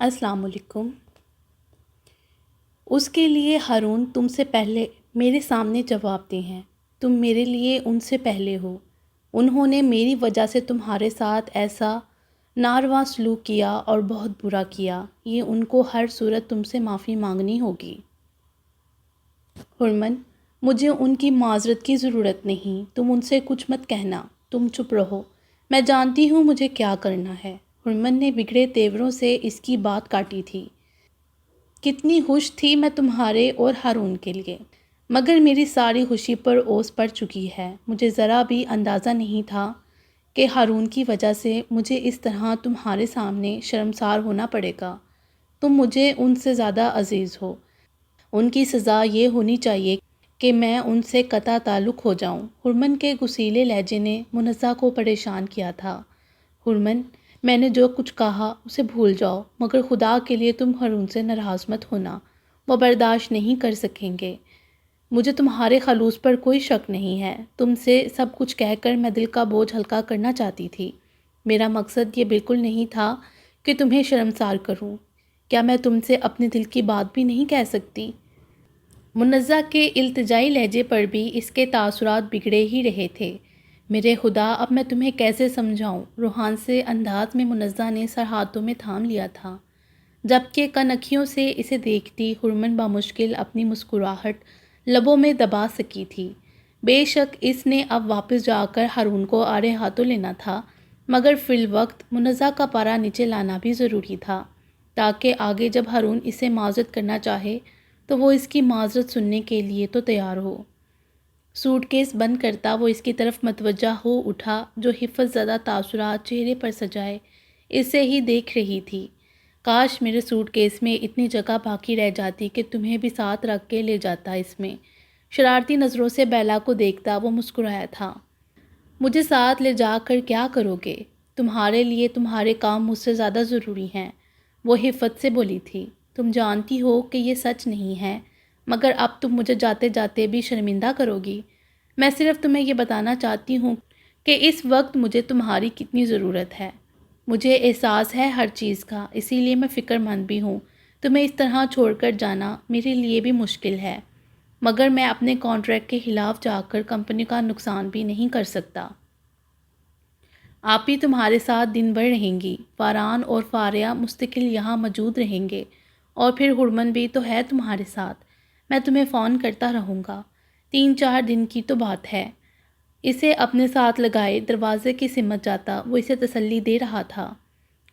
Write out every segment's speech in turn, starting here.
السلام علیکم۔ اس کے لیے ہارون تم سے پہلے میرے سامنے جواب دے ہیں۔ تم میرے لیے ان سے پہلے ہو۔ انہوں نے میری وجہ سے تمہارے ساتھ ایسا ناروا سلوک کیا اور بہت برا کیا۔ یہ ان کو ہر صورت تم سے معافی مانگنی ہوگی۔ حرمن، مجھے ان کی معذرت کی ضرورت نہیں۔ تم ان سے کچھ مت کہنا۔ تم چپ رہو۔ میں جانتی ہوں مجھے کیا کرنا ہے۔ حرمن نے بگڑے تیوروں سے اس کی بات کاٹی تھی۔ کتنی خوش تھی میں تمہارے اور ہارون کے لیے، مگر میری ساری خوشی پر اوس پڑ چکی ہے۔ مجھے ذرا بھی اندازہ نہیں تھا کہ ہارون کی وجہ سے مجھے اس طرح تمہارے سامنے شرمسار ہونا پڑے گا۔ تم مجھے ان سے زیادہ عزیز ہو۔ ان کی سزا یہ ہونی چاہیے کہ میں ان سے قطع تعلق ہو جاؤں۔ حرمن کے غصیلے لہجے نے منزہ کو پریشان کیا تھا۔ حرمن، میں نے جو کچھ کہا اسے بھول جاؤ، مگر خدا کے لیے تم ہارون سے ناراض مت ہونا۔ وہ برداشت نہیں کر سکیں گے۔ مجھے تمہارے خلوص پر کوئی شک نہیں ہے۔ تم سے سب کچھ کہہ کر میں دل کا بوجھ ہلکا کرنا چاہتی تھی۔ میرا مقصد یہ بالکل نہیں تھا کہ تمہیں شرمسار کروں۔ کیا میں تم سے اپنے دل کی بات بھی نہیں کہہ سکتی؟ منزہ کے التجائی لہجے پر بھی اس کے تاثرات بگڑے ہی رہے تھے۔ میرے خدا، اب میں تمہیں کیسے سمجھاؤں؟ روحان سے انداز میں منزہ نے سر ہاتھوں میں تھام لیا تھا، جبکہ کنکھیوں سے اسے دیکھتی حرمن بامشکل اپنی مسکراہٹ لبوں میں دبا سکی تھی۔ بے شک اس نے اب واپس جا کر ہارون کو آڑے ہاتھوں لینا تھا، مگر فی الوقت منزہ کا پارا نیچے لانا بھی ضروری تھا، تاکہ آگے جب ہارون اسے معذرت کرنا چاہے تو وہ اس کی معذرت سننے کے لیے تو تیار ہو۔ سوٹ کیس بند کرتا وہ اس کی طرف متوجہ ہو اٹھا، جو حفظ زدہ تاثرات چہرے پر سجائے اسے ہی دیکھ رہی تھی۔ کاش میرے سوٹ کیس میں اتنی جگہ باقی رہ جاتی کہ تمہیں بھی ساتھ رکھ کے لے جاتا اس میں۔ شرارتی نظروں سے بیلا کو دیکھتا وہ مسکرایا تھا۔ مجھے ساتھ لے جا کر کیا کرو گے؟ تمہارے لیے تمہارے کام مجھ سے زیادہ ضروری ہیں، وہ حفت سے بولی تھی۔ تم جانتی ہو کہ یہ سچ نہیں ہے، مگر اب تم مجھے جاتے جاتے بھی شرمندہ کرو گی۔ میں صرف تمہیں یہ بتانا چاہتی ہوں کہ اس وقت مجھے تمہاری کتنی ضرورت ہے۔ مجھے احساس ہے ہر چیز کا، اسی لیے میں فکر مند بھی ہوں۔ تمہیں اس طرح چھوڑ کر جانا میرے لیے بھی مشکل ہے، مگر میں اپنے کانٹریکٹ کے خلاف جا کر کمپنی کا نقصان بھی نہیں کر سکتا۔ آپ ہی تمہارے ساتھ دن بھر رہیں گی۔ فاران اور فاریہ مستقل یہاں موجود رہیں گے، اور پھر حرمن بھی تو ہے تمہارے ساتھ۔ میں تمہیں فون کرتا رہوں گا۔ 3-4 دن کی تو بات ہے۔ اسے اپنے ساتھ لگائے دروازے کی سمت جاتا وہ اسے تسلی دے رہا تھا۔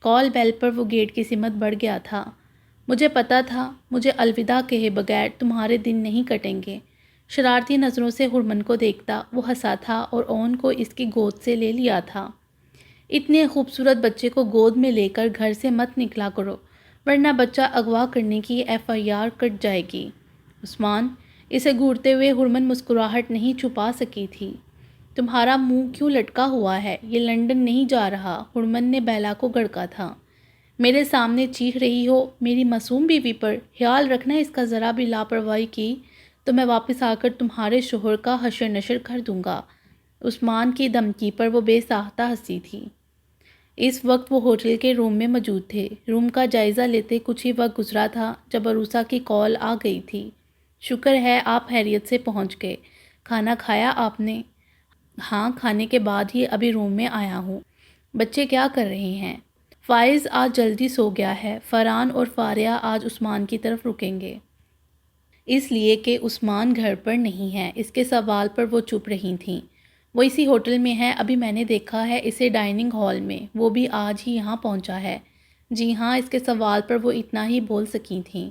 کال بیل پر وہ گیٹ کی سمت بڑھ گیا تھا۔ مجھے پتا تھا مجھے الوداع کہے بغیر تمہارے دن نہیں کٹیں گے۔ شرارتی نظروں سے حرمن کو دیکھتا وہ ہنسا تھا اور اون کو اس کی گود سے لے لیا تھا۔ اتنے خوبصورت بچے کو گود میں لے کر گھر سے مت نکلا کرو، ورنہ بچہ اغوا کرنے کی FIR کٹ جائے گی۔ عثمان، اسے گھورتے ہوئے حرمن مسکراہٹ نہیں چھپا سکی تھی۔ تمہارا منہ کیوں لٹکا ہوا ہے؟ یہ لندن نہیں جا رہا، حرمن نے بیلا کو گڑکا تھا۔ میرے سامنے چیخ رہی ہو میری معصوم بیوی پر؟ خیال رکھنا اس کا ذرا بھی لاپرواہی کی تو میں واپس آ کر تمہارے شوہر کا حشر نشر کر دوں گا۔ عثمان کی دھمکی پر وہ بے ساختہ ہنسی تھی۔ اس وقت وہ ہوٹل کے روم میں موجود تھے۔ روم کا جائزہ لیتے کچھ ہی وقت گزرا تھا جب عروسہ کی کال آ گئی تھی۔ شکر ہے آپ خیریت سے پہنچ گئے۔ کھانا کھایا آپ نے؟ ہاں، کھانے کے بعد ہی ابھی روم میں آیا ہوں۔ بچے کیا کر رہے ہیں؟ فائز آج جلدی سو گیا ہے۔ فرحان اور فاریہ آج عثمان کی طرف رکیں گے، اس لیے کہ عثمان گھر پر نہیں ہے۔ اس کے سوال پر وہ چپ رہی تھیں۔ وہ اسی ہوٹل میں ہے، ابھی میں نے دیکھا ہے اسے ڈائننگ ہال میں، وہ بھی آج ہی یہاں پہنچا ہے۔ جی ہاں، اس کے سوال پر وہ اتنا ہی بول سکی تھیں۔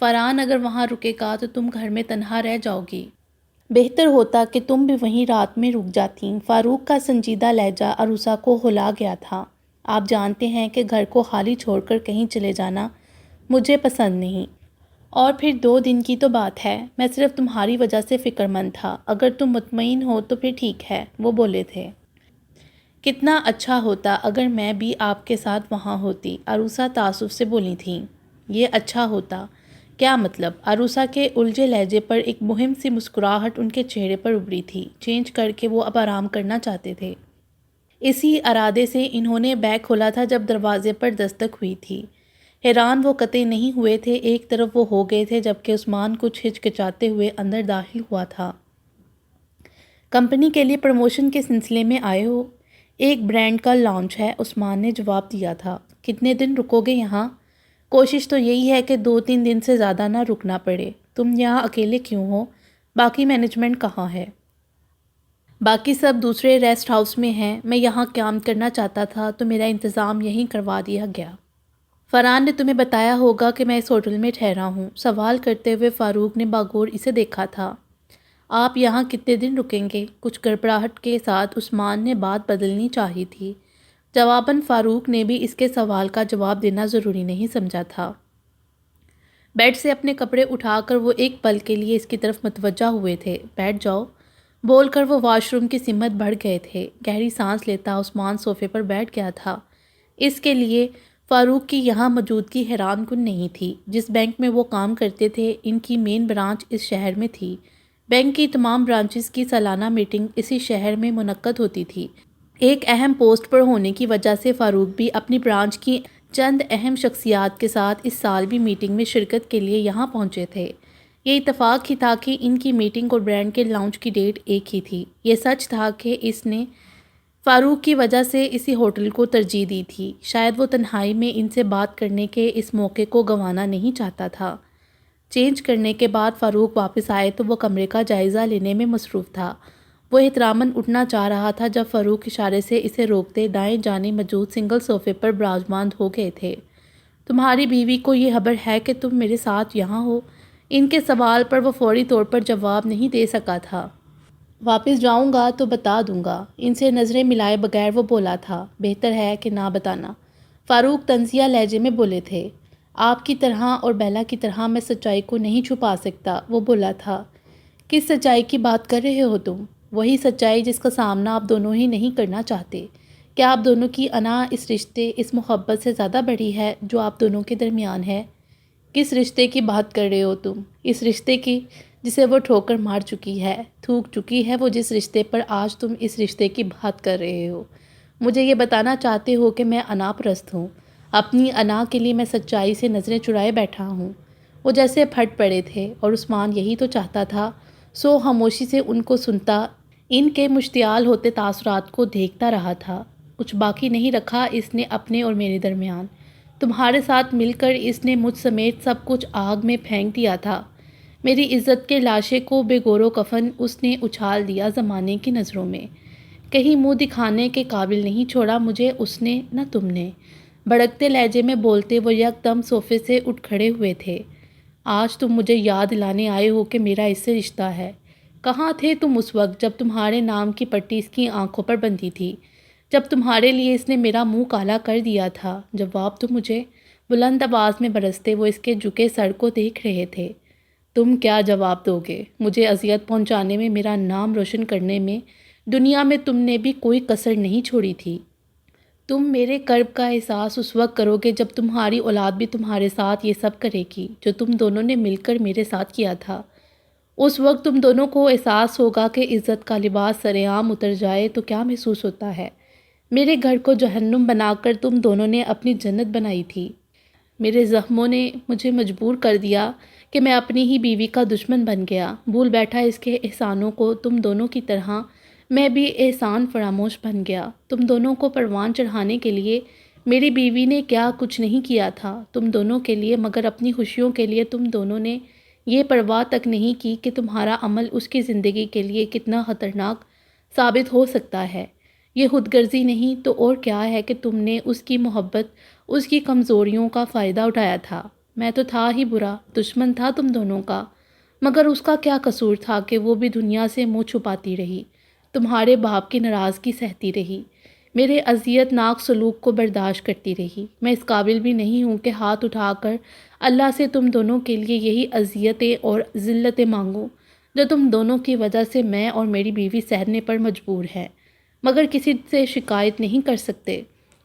فرحان، اگر وہاں رکے گا تو تم گھر میں تنہا رہ جاؤ گی۔ بہتر ہوتا کہ تم بھی وہیں رات میں رک جاتیں۔ فاروق کا سنجیدہ لہجہ عروسہ کو ہلا گیا تھا۔ آپ جانتے ہیں کہ گھر کو خالی چھوڑ کر کہیں چلے جانا مجھے پسند نہیں، اور پھر 2 دن کی تو بات ہے۔ میں صرف تمہاری وجہ سے فکر مند تھا۔ اگر تم مطمئن ہو تو پھر ٹھیک ہے، وہ بولے تھے۔ کتنا اچھا ہوتا اگر میں بھی آپ کے ساتھ وہاں ہوتی، عروسہ تعصب سے بولی تھیں۔ یہ اچھا ہوتا کیا مطلب؟ عروسہ کے الجھے لہجے پر ایک مہم سی مسکراہٹ ان کے چہرے پر ابھری تھی۔ چینج کر کے وہ اب آرام کرنا چاہتے تھے۔ اسی ارادے سے انہوں نے بیگ کھولا تھا جب دروازے پر دستک ہوئی تھی۔ حیران وہ قطعی نہیں ہوئے تھے، ایک طرف وہ ہو گئے تھے جبکہ عثمان کچھ ہچکچاتے ہوئے اندر داخل ہوا تھا۔ کمپنی کے لیے پروموشن کے سلسلے میں آئے ہو؟ ایک برانڈ کا لانچ ہے، عثمان نے جواب دیا تھا۔ کتنے دن رکو گے یہاں؟ کوشش تو یہی ہے کہ 2-3 دن سے زیادہ نہ رکنا پڑے۔ تم یہاں اکیلے کیوں ہو؟ باقی مینجمنٹ کہاں ہے؟ باقی سب دوسرے ریسٹ ہاؤس میں ہیں۔ میں یہاں قیام کرنا چاہتا تھا تو میرا انتظام یہیں کروا دیا گیا۔ فرحان نے تمہیں بتایا ہوگا کہ میں اس ہوٹل میں ٹھہرا ہوں؟ سوال کرتے ہوئے فاروق نے باغور اسے دیکھا تھا۔ آپ یہاں کتنے دن رکیں گے؟ کچھ گڑبڑاہٹ کے ساتھ عثمان نے بات بدلنی چاہی تھی۔ جواباً فاروق نے بھی اس کے سوال کا جواب دینا ضروری نہیں سمجھا تھا۔ بیڈ سے اپنے کپڑے اٹھا کر وہ ایک پل کے لیے اس کی طرف متوجہ ہوئے تھے۔ بیٹھ جاؤ بول کر وہ واش روم کی سمت بڑھ گئے تھے۔ گہری سانس لیتا عثمان صوفے پر بیٹھ گیا تھا۔ اس کے لیے فاروق کی یہاں موجودگی حیران کن نہیں تھی۔ جس بینک میں وہ کام کرتے تھے، ان کی مین برانچ اس شہر میں تھی۔ بینک کی تمام برانچز کی سالانہ میٹنگ اسی شہر میں منعقد ہوتی تھی۔ ایک اہم پوسٹ پر ہونے کی وجہ سے فاروق بھی اپنی برانچ کی چند اہم شخصیات کے ساتھ اس سال بھی میٹنگ میں شرکت کے لیے یہاں پہنچے تھے۔ یہ اتفاق ہی تھا کہ ان کی میٹنگ اور برانڈ کے لانچ کی ڈیٹ ایک ہی تھی۔ یہ سچ تھا کہ اس نے فاروق کی وجہ سے اسی ہوٹل کو ترجیح دی تھی۔ شاید وہ تنہائی میں ان سے بات کرنے کے اس موقع کو گنوانا نہیں چاہتا تھا۔ چینج کرنے کے بعد فاروق واپس آئے تو وہ کمرے کا جائزہ لینے میں مصروف تھا۔ وہ احتراماً اٹھنا چاہ رہا تھا جب فاروق اشارے سے اسے روکتے دائیں جانب موجود سنگل صوفے پر براجمان ہو گئے تھے۔ تمہاری بیوی کو یہ خبر ہے کہ تم میرے ساتھ یہاں ہو؟ ان کے سوال پر وہ فوری طور پر جواب نہیں دے سکا تھا۔ واپس جاؤں گا تو بتا دوں گا۔ ان سے نظریں ملائے بغیر وہ بولا تھا۔ بہتر ہے کہ نہ بتانا۔ فاروق طنزیہ لہجے میں بولے تھے۔ آپ کی طرح اور بیلا کی طرح میں سچائی کو نہیں چھپا سکتا، وہ بولا تھا۔ کس سچائی کی بات کر رہے ہو تم؟ وہی سچائی جس کا سامنا آپ دونوں ہی نہیں کرنا چاہتے۔ کیا آپ دونوں کی انا اس رشتے، اس محبت سے زیادہ بڑی ہے جو آپ دونوں کے درمیان ہے؟ کس رشتے کی بات کر رہے ہو تم؟ اس رشتے کی جسے وہ ٹھوکر مار چکی ہے، تھوک چکی ہے، وہ جس رشتے پر آج تم اس رشتے کی بات کر رہے ہو۔ مجھے یہ بتانا چاہتے ہو کہ میں انا پرست ہوں؟ اپنی انا کے لیے میں سچائی سے نظریں چرائے بیٹھا ہوں؟ وہ جیسے پھٹ پڑے تھے اور عثمان یہی تو چاہتا تھا، سو خاموشی سے ان کو سنتا، ان کے مشتعل ہوتے تاثرات کو دیکھتا رہا تھا۔ کچھ باقی نہیں رکھا اس نے اپنے اور میرے درمیان۔ تمہارے ساتھ مل کر اس نے مجھ سمیت سب کچھ آگ میں پھینک دیا تھا۔ میری عزت کے لاشے کو بے گور و کفن اس نے اچھال دیا زمانے کی نظروں میں۔ کہیں منہ دکھانے کے قابل نہیں چھوڑا مجھے اس نے، نہ تم نے۔ بھڑکتے لہجے میں بولتے وہ یکدم صوفے سے اٹھ کھڑے ہوئے تھے۔ آج تم مجھے یاد دلانے آئے ہو کہ میرا اس سے رشتہ ہے۔ کہاں تھے تم اس وقت جب تمہارے نام کی پٹی اس کی آنکھوں پر بندھی تھی؟ جب تمہارے لیے اس نے میرا منہ کالا کر دیا تھا؟ جواب تو مجھے، بلند آواز میں برستے وہ اس کے جھکے سر کو دیکھ رہے تھے۔ تم کیا جواب دو گے؟ مجھے اذیت پہنچانے میں، میرا نام روشن کرنے میں دنیا میں تم نے بھی کوئی کسر نہیں چھوڑی تھی۔ تم میرے کرب کا احساس اس وقت کرو گے جب تمہاری اولاد بھی تمہارے ساتھ یہ سب کرے گی جو تم دونوں نے مل کر میرے ساتھ کیا تھا۔ اس وقت تم دونوں کو احساس ہوگا کہ عزت کا لباس سر عام اتر جائے تو کیا محسوس ہوتا ہے۔ میرے گھر کو جہنم بنا کر تم دونوں نے اپنی جنت بنائی تھی۔ میرے زخموں نے مجھے مجبور کر دیا کہ میں اپنی ہی بیوی کا دشمن بن گیا۔ بھول بیٹھا اس کے احسانوں کو، تم دونوں کی طرح میں بھی احسان فراموش بن گیا۔ تم دونوں کو پروان چڑھانے کے لیے میری بیوی نے کیا کچھ نہیں کیا تھا تم دونوں کے لیے، مگر اپنی خوشیوں کے لیے تم دونوں نے یہ پرواہ تک نہیں کی کہ تمہارا عمل اس کی زندگی کے لیے کتنا خطرناک ثابت ہو سکتا ہے۔ یہ خود غرضی نہیں تو اور کیا ہے کہ تم نے اس کی محبت، اس کی کمزوریوں کا فائدہ اٹھایا تھا۔ میں تو تھا ہی برا، دشمن تھا تم دونوں کا، مگر اس کا کیا قصور تھا کہ وہ بھی دنیا سے منہ چھپاتی رہی، تمہارے باپ کی ناراضگی سہتی رہی، میرے اذیت ناک سلوک کو برداشت کرتی رہی۔ میں اس قابل بھی نہیں ہوں کہ ہاتھ اٹھا کر اللہ سے تم دونوں کے لیے یہی اذیتیں اور ذلتیں مانگوں جو تم دونوں کی وجہ سے میں اور میری بیوی سہنے پر مجبور ہیں، مگر کسی سے شکایت نہیں کر سکتے۔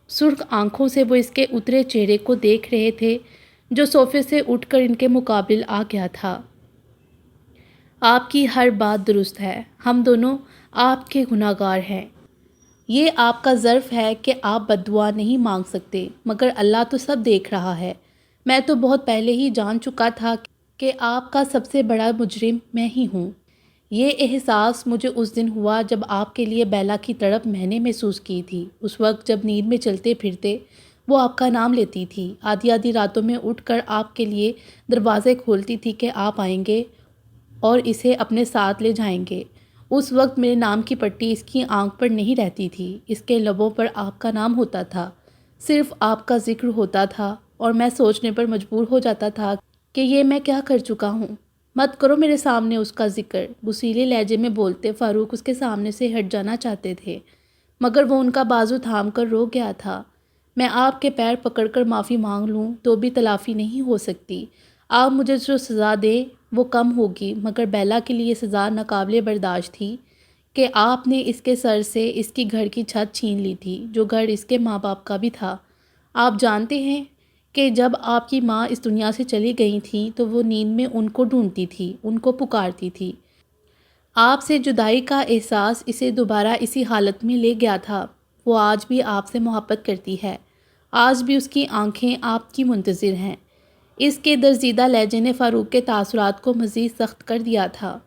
سرخ آنکھوں سے وہ اس کے اترے چہرے کو دیکھ رہے تھے جو صوفے سے اٹھ کر ان کے مقابل آ گیا تھا۔ آپ کی ہر بات درست ہے، ہم دونوں آپ کے گناہگار ہیں۔ یہ آپ کا ظرف ہے کہ آپ بد دعا نہیں مانگ سکتے، مگر اللہ تو سب دیکھ رہا ہے۔ میں تو بہت پہلے ہی جان چکا تھا کہ آپ کا سب سے بڑا مجرم میں ہی ہوں۔ یہ احساس مجھے اس دن ہوا جب آپ کے لیے بیلا کی تڑپ میں نے محسوس کی تھی۔ اس وقت جب نیند میں چلتے پھرتے وہ آپ کا نام لیتی تھی، آدھی آدھی راتوں میں اٹھ کر آپ کے لیے دروازے کھولتی تھی کہ آپ آئیں گے اور اسے اپنے ساتھ لے جائیں گے۔ اس وقت میرے نام کی پٹی اس کی آنکھ پر نہیں رہتی تھی، اس کے لبوں پر آپ کا نام ہوتا تھا، صرف آپ کا ذکر ہوتا تھا، اور میں سوچنے پر مجبور ہو جاتا تھا کہ یہ میں کیا کر چکا ہوں۔ مت کرو میرے سامنے اس کا ذکر، بسیلے لہجے میں بولتے فاروق اس کے سامنے سے ہٹ جانا چاہتے تھے، مگر وہ ان کا بازو تھام کر رو گیا تھا۔ میں آپ کے پیر پکڑ کر معافی مانگ لوں تو بھی تلافی نہیں ہو سکتی۔ آپ مجھے جو سزا دیں وہ کم ہوگی، مگر بیلا کے لیے سزا ناقابل برداشت تھی کہ آپ نے اس کے سر سے اس کی گھر کی چھت چھین لی تھی، جو گھر اس کے ماں باپ کا بھی تھا۔ آپ جانتے ہیں کہ جب آپ کی ماں اس دنیا سے چلی گئی تھیں تو وہ نیند میں ان کو ڈھونڈتی تھی، ان کو پکارتی تھی۔ آپ سے جدائی کا احساس اسے دوبارہ اسی حالت میں لے گیا تھا۔ وہ آج بھی آپ سے محبت کرتی ہے، آج بھی اس کی آنکھیں آپ کی منتظر ہیں۔ اس کے درزیدہ لہجے نے فاروق کے تاثرات کو مزید سخت کر دیا تھا۔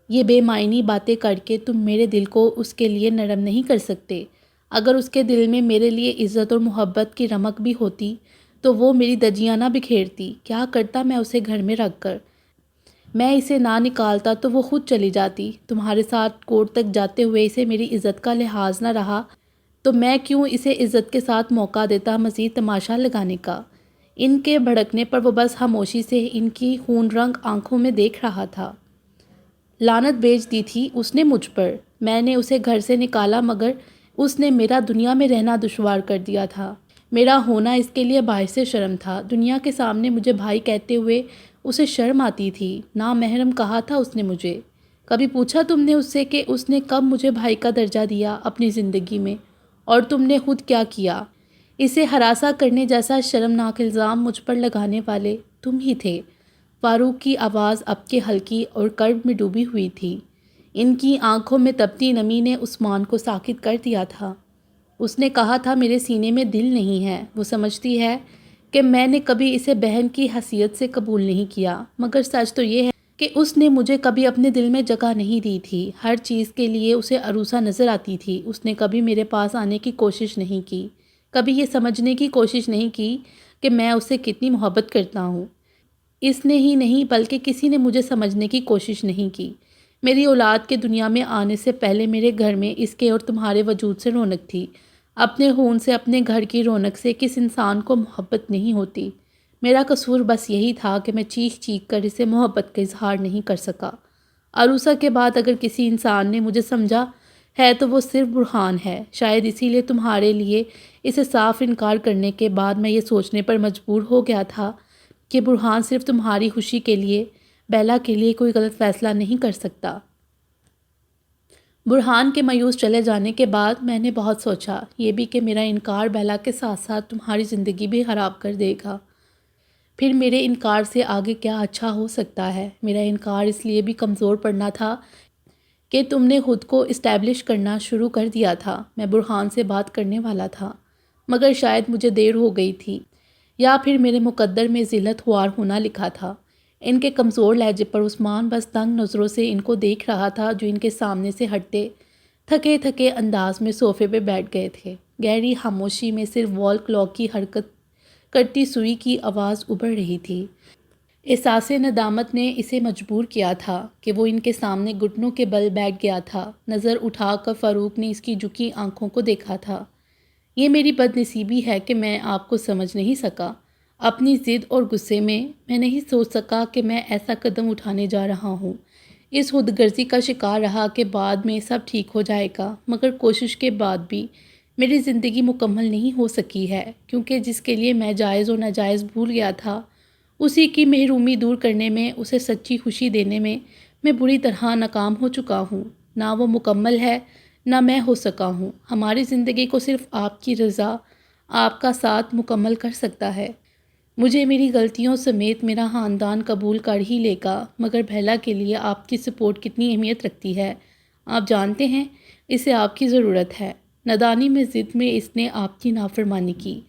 یہ بے معنی باتیں کر کے تم میرے دل کو اس کے لیے نرم نہیں کر سکتے۔ اگر اس کے دل میں میرے لیے عزت اور محبت کی رمق بھی ہوتی تو وہ میری دجیاں نہ بکھیرتی۔ کیا کرتا میں اسے گھر میں رکھ کر؟ میں اسے نہ نکالتا تو وہ خود چلی جاتی۔ تمہارے ساتھ کورٹ تک جاتے ہوئے اسے میری عزت کا لحاظ نہ رہا تو میں کیوں اسے عزت کے ساتھ موقع دیتا مزید تماشا لگانے کا؟ ان کے بھڑکنے پر وہ بس خاموشی سے ان کی خون رنگ آنکھوں میں دیکھ رہا تھا۔ لعنت بھیج دی تھی اس نے مجھ پر۔ میں نے اسے گھر سے نکالا مگر اس نے میرا دنیا میں رہنا دشوار کر دیا تھا۔ میرا ہونا اس کے لیے باعث شرم تھا۔ دنیا کے سامنے مجھے بھائی کہتے ہوئے اسے شرم آتی تھی۔ نامحرم کہا تھا اس نے مجھے۔ کبھی پوچھا تم نے اس سے کہ اس نے کب مجھے بھائی کا درجہ دیا اپنی زندگی میں؟ اور تم نے خود کیا کیا؟ اسے ہراساں کرنے جیسا شرمناک الزام مجھ پر لگانے والے تم ہی تھے۔ فاروق کی آواز اب کے ہلکی اور کرب میں ڈوبی ہوئی تھی۔ ان کی آنکھوں میں تپتی نمی نے عثمان کو ساکت کر دیا تھا۔ اس نے کہا تھا میرے سینے میں دل نہیں ہے۔ وہ سمجھتی ہے کہ میں نے کبھی اسے بہن کی حیثیت سے قبول نہیں کیا، مگر سچ تو یہ ہے کہ اس نے مجھے کبھی اپنے دل میں جگہ نہیں دی تھی۔ ہر چیز کے لیے اسے عروسہ نظر آتی تھی۔ اس نے کبھی میرے پاس آنے کی کوشش نہیں کی، کبھی یہ سمجھنے کی کوشش نہیں کی کہ میں اسے کتنی محبت کرتا ہوں۔ اس نے ہی نہیں بلکہ کسی نے مجھے سمجھنے کی کوشش نہیں کی۔ میری اولاد کے دنیا میں آنے سے پہلے میرے گھر میں اس کے اور تمہارے وجود سے رونق تھی۔ اپنے خون سے، اپنے گھر کی رونق سے کس انسان کو محبت نہیں ہوتی؟ میرا قصور بس یہی تھا کہ میں چیخ چیخ کر اسے محبت کا اظہار نہیں کر سکا۔ عروسہ کے بعد اگر کسی انسان نے مجھے سمجھا ہے تو وہ صرف برہان ہے۔ شاید اسی لیے تمہارے لیے اسے صاف انکار کرنے کے بعد میں یہ سوچنے پر مجبور ہو گیا تھا کہ برہان صرف تمہاری خوشی کے لیے، بیلا کے لیے کوئی غلط فیصلہ نہیں کر سکتا۔ برہان کے مایوس چلے جانے کے بعد میں نے بہت سوچا، یہ بھی کہ میرا انکار بیلا کے ساتھ ساتھ تمہاری زندگی بھی خراب کر دے گا۔ پھر میرے انکار سے آگے کیا اچھا ہو سکتا ہے؟ میرا انکار اس لیے بھی کمزور پڑنا تھا کہ تم نے خود کو اسٹیبلش کرنا شروع کر دیا تھا۔ میں برہان سے بات کرنے والا تھا، مگر شاید مجھے دیر ہو گئی تھی، یا پھر میرے مقدر میں ذلت خوار ہونا لکھا تھا۔ ان کے کمزور لہجے پر عثمان بس تنگ نظروں سے ان کو دیکھ رہا تھا جو ان کے سامنے سے ہٹتے تھکے تھکے انداز میں صوفے پہ بیٹھ گئے تھے۔ گہری خاموشی میں صرف وال کلاک کی حرکت کرتی سوئی کی آواز ابھر رہی تھی۔ احساس ندامت نے اسے مجبور کیا تھا کہ وہ ان کے سامنے گھٹنوں کے بل بیٹھ گیا تھا۔ نظر اٹھا کر فاروق نے اس کی جھکی آنکھوں کو دیکھا تھا۔ یہ میری بد نصیبی ہے کہ میں آپ کو سمجھ نہیں سکا۔ اپنی ضد اور غصے میں نہیں سوچ سکا کہ میں ایسا قدم اٹھانے جا رہا ہوں۔ اس خود غرضی کا شکار رہا کہ بعد میں سب ٹھیک ہو جائے گا، مگر کوشش کے بعد بھی میری زندگی مکمل نہیں ہو سکی ہے، کیونکہ جس کے لیے میں جائز و ناجائز بھول گیا تھا، اسی کی محرومی دور کرنے میں، اسے سچی خوشی دینے میں بری طرح ناکام ہو چکا ہوں۔ نہ وہ مکمل ہے، نہ میں ہو سکا ہوں۔ ہماری زندگی کو صرف آپ کی رضا، آپ کا ساتھ مکمل کر سکتا ہے۔ مجھے میری غلطیوں سمیت میرا خاندان قبول کر ہی لے گا، مگر بیلا کے لیے آپ کی سپورٹ کتنی اہمیت رکھتی ہے، آپ جانتے ہیں۔ اسے آپ کی ضرورت ہے۔ نادانی میں ضد میں اس نے آپ کی نافرمانی کی۔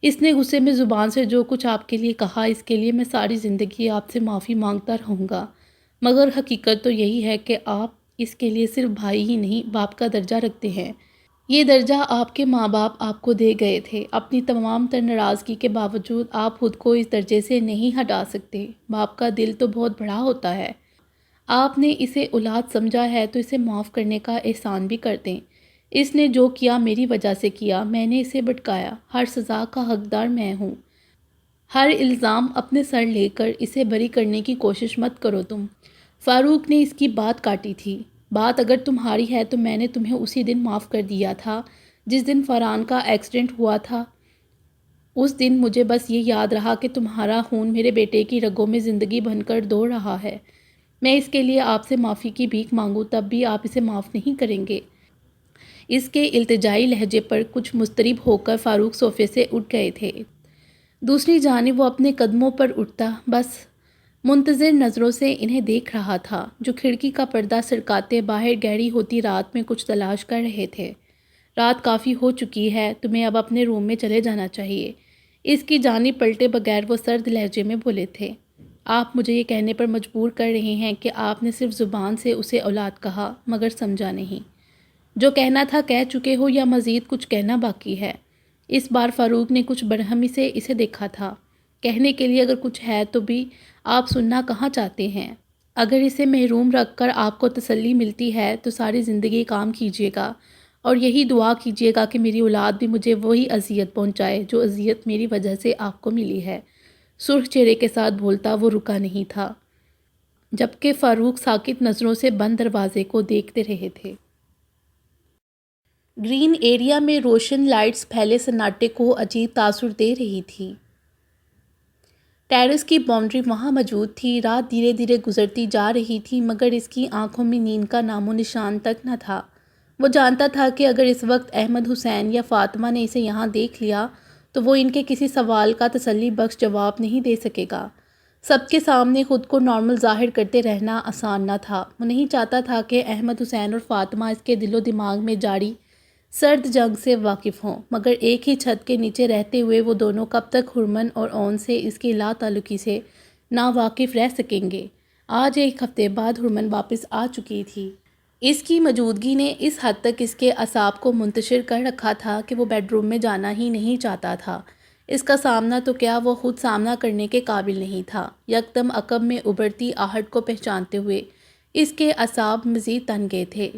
اس نے غصے میں زبان سے جو کچھ آپ کے لیے کہا، اس کے لیے میں ساری زندگی آپ سے معافی مانگتا رہوں گا، مگر حقیقت تو یہی ہے کہ آپ اس کے لیے صرف بھائی ہی نہیں، باپ کا درجہ رکھتے ہیں۔ یہ درجہ آپ کے ماں باپ آپ کو دے گئے تھے۔ اپنی تمام تر ناراضگی کے باوجود آپ خود کو اس درجے سے نہیں ہٹا سکتے۔ باپ کا دل تو بہت بڑا ہوتا ہے۔ آپ نے اسے اولاد سمجھا ہے تو اسے معاف کرنے کا احسان بھی کر دیں۔ اس نے جو کیا میری وجہ سے کیا، میں نے اسے بھٹکایا، ہر سزا کا حقدار میں ہوں۔ ہر الزام اپنے سر لے کر اسے بری کرنے کی کوشش مت کرو تم۔ فاروق نے اس کی بات کاٹی تھی۔ بات اگر تمہاری ہے تو میں نے تمہیں اسی دن معاف کر دیا تھا جس دن فرحان کا ایکسیڈنٹ ہوا تھا۔ اس دن مجھے بس یہ یاد رہا کہ تمہارا خون میرے بیٹے کی رگوں میں زندگی بن کر دوڑ رہا ہے۔ میں اس کے لیے آپ سے معافی کی بھیک مانگوں تب بھی آپ اسے معاف نہیں کریں گے۔ اس کے التجائی لہجے پر کچھ مضطرب ہو کر فاروق صوفے سے اٹھ گئے تھے۔ دوسری جانب وہ اپنے قدموں پر اٹھتا بس منتظر نظروں سے انہیں دیکھ رہا تھا، جو کھڑکی کا پردہ سرکاتے باہر گہری ہوتی رات میں کچھ تلاش کر رہے تھے۔ رات کافی ہو چکی ہے، تمہیں اب اپنے روم میں چلے جانا چاہیے، اس کی جانب پلٹے بغیر وہ سرد لہجے میں بولے تھے۔ آپ مجھے یہ کہنے پر مجبور کر رہے ہیں کہ آپ نے صرف زبان سے اسے اولاد کہا مگر سمجھا نہیں۔ جو کہنا تھا کہہ چکے ہو یا مزید کچھ کہنا باقی ہے؟ اس بار فاروق نے کچھ برہمی سے اسے دیکھا تھا۔ کہنے کے لیے اگر کچھ ہے تو بھی آپ سننا کہاں چاہتے ہیں؟ اگر اسے محروم رکھ کر آپ کو تسلی ملتی ہے تو ساری زندگی کام کیجیے گا اور یہی دعا کیجیے گا کہ میری اولاد بھی مجھے وہی اذیت پہنچائے جو اذیت میری وجہ سے آپ کو ملی ہے۔ سرخ چہرے کے ساتھ بولتا وہ رکا نہیں تھا، جبکہ فاروق ساکت نظروں سے بند دروازے کو دیکھتے رہے تھے۔ گرین ایریا میں روشن لائٹس پھیلے سناٹے کو عجیب تاثر دے رہی تھی۔ ٹیرس کی باؤنڈری وہاں موجود تھی۔ رات دھیرے دھیرے گزرتی جا رہی تھی مگر اس کی آنکھوں میں نیند کا نام و نشان تک نہ تھا۔ وہ جانتا تھا کہ اگر اس وقت احمد حسین یا فاطمہ نے اسے یہاں دیکھ لیا تو وہ ان کے کسی سوال کا تسلی بخش جواب نہیں دے سکے گا۔ سب کے سامنے خود کو نارمل ظاہر کرتے رہنا آسان نہ تھا۔ وہ نہیں چاہتا تھا کہ احمد حسین اور فاطمہ اس کے دل و دماغ میں جاری سرد جنگ سے واقف ہوں، مگر ایک ہی چھت کے نیچے رہتے ہوئے وہ دونوں کب تک ہرمن اور اون سے اس کی لا تعلقی سے نا واقف رہ سکیں گے؟ آج ایک ہفتے بعد ہرمن واپس آ چکی تھی۔ اس کی موجودگی نے اس حد تک اس کے اعصاب کو منتشر کر رکھا تھا کہ وہ بیڈ روم میں جانا ہی نہیں چاہتا تھا۔ اس کا سامنا تو کیا وہ خود سامنا کرنے کے قابل نہیں تھا۔ یکدم عقب میں ابھرتی آہٹ کو پہچانتے ہوئے اس کے اعصاب مزید تن گئے تھے۔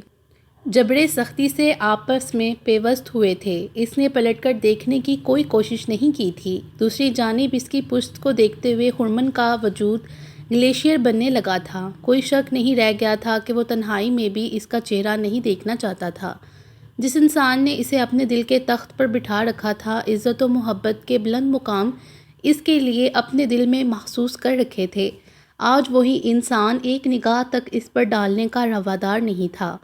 جبڑے سختی سے آپس میں پیوست ہوئے تھے۔ اس نے پلٹ کر دیکھنے کی کوئی کوشش نہیں کی تھی۔ دوسری جانب اس کی پشت کو دیکھتے ہوئے ہرمن کا وجود گلیشیئر بننے لگا تھا۔ کوئی شک نہیں رہ گیا تھا کہ وہ تنہائی میں بھی اس کا چہرہ نہیں دیکھنا چاہتا تھا۔ جس انسان نے اسے اپنے دل کے تخت پر بٹھا رکھا تھا، عزت و محبت کے بلند مقام اس کے لیے اپنے دل میں محسوس کر رکھے تھے، آج وہی انسان ایک نگاہ تک اس پر ڈالنے کا روادار نہیں تھا۔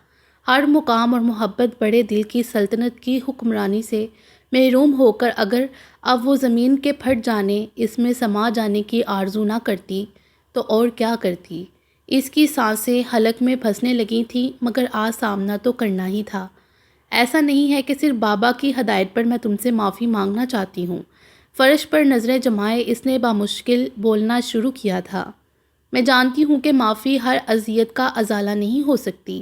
ہر مقام اور محبت بڑے دل کی سلطنت کی حکمرانی سے محروم ہو کر اگر اب وہ زمین کے پھٹ جانے، اس میں سما جانے کی آرزو نہ کرتی تو اور کیا کرتی؟ اس کی سانسیں حلق میں پھنسنے لگی تھیں مگر آج سامنا تو کرنا ہی تھا۔ ایسا نہیں ہے کہ صرف بابا کی ہدایت پر میں تم سے معافی مانگنا چاہتی ہوں۔ فرش پر نظریں جمائے اس نے بامشکل بولنا شروع کیا تھا۔ میں جانتی ہوں کہ معافی ہر اذیت کا ازالہ نہیں ہو سکتی۔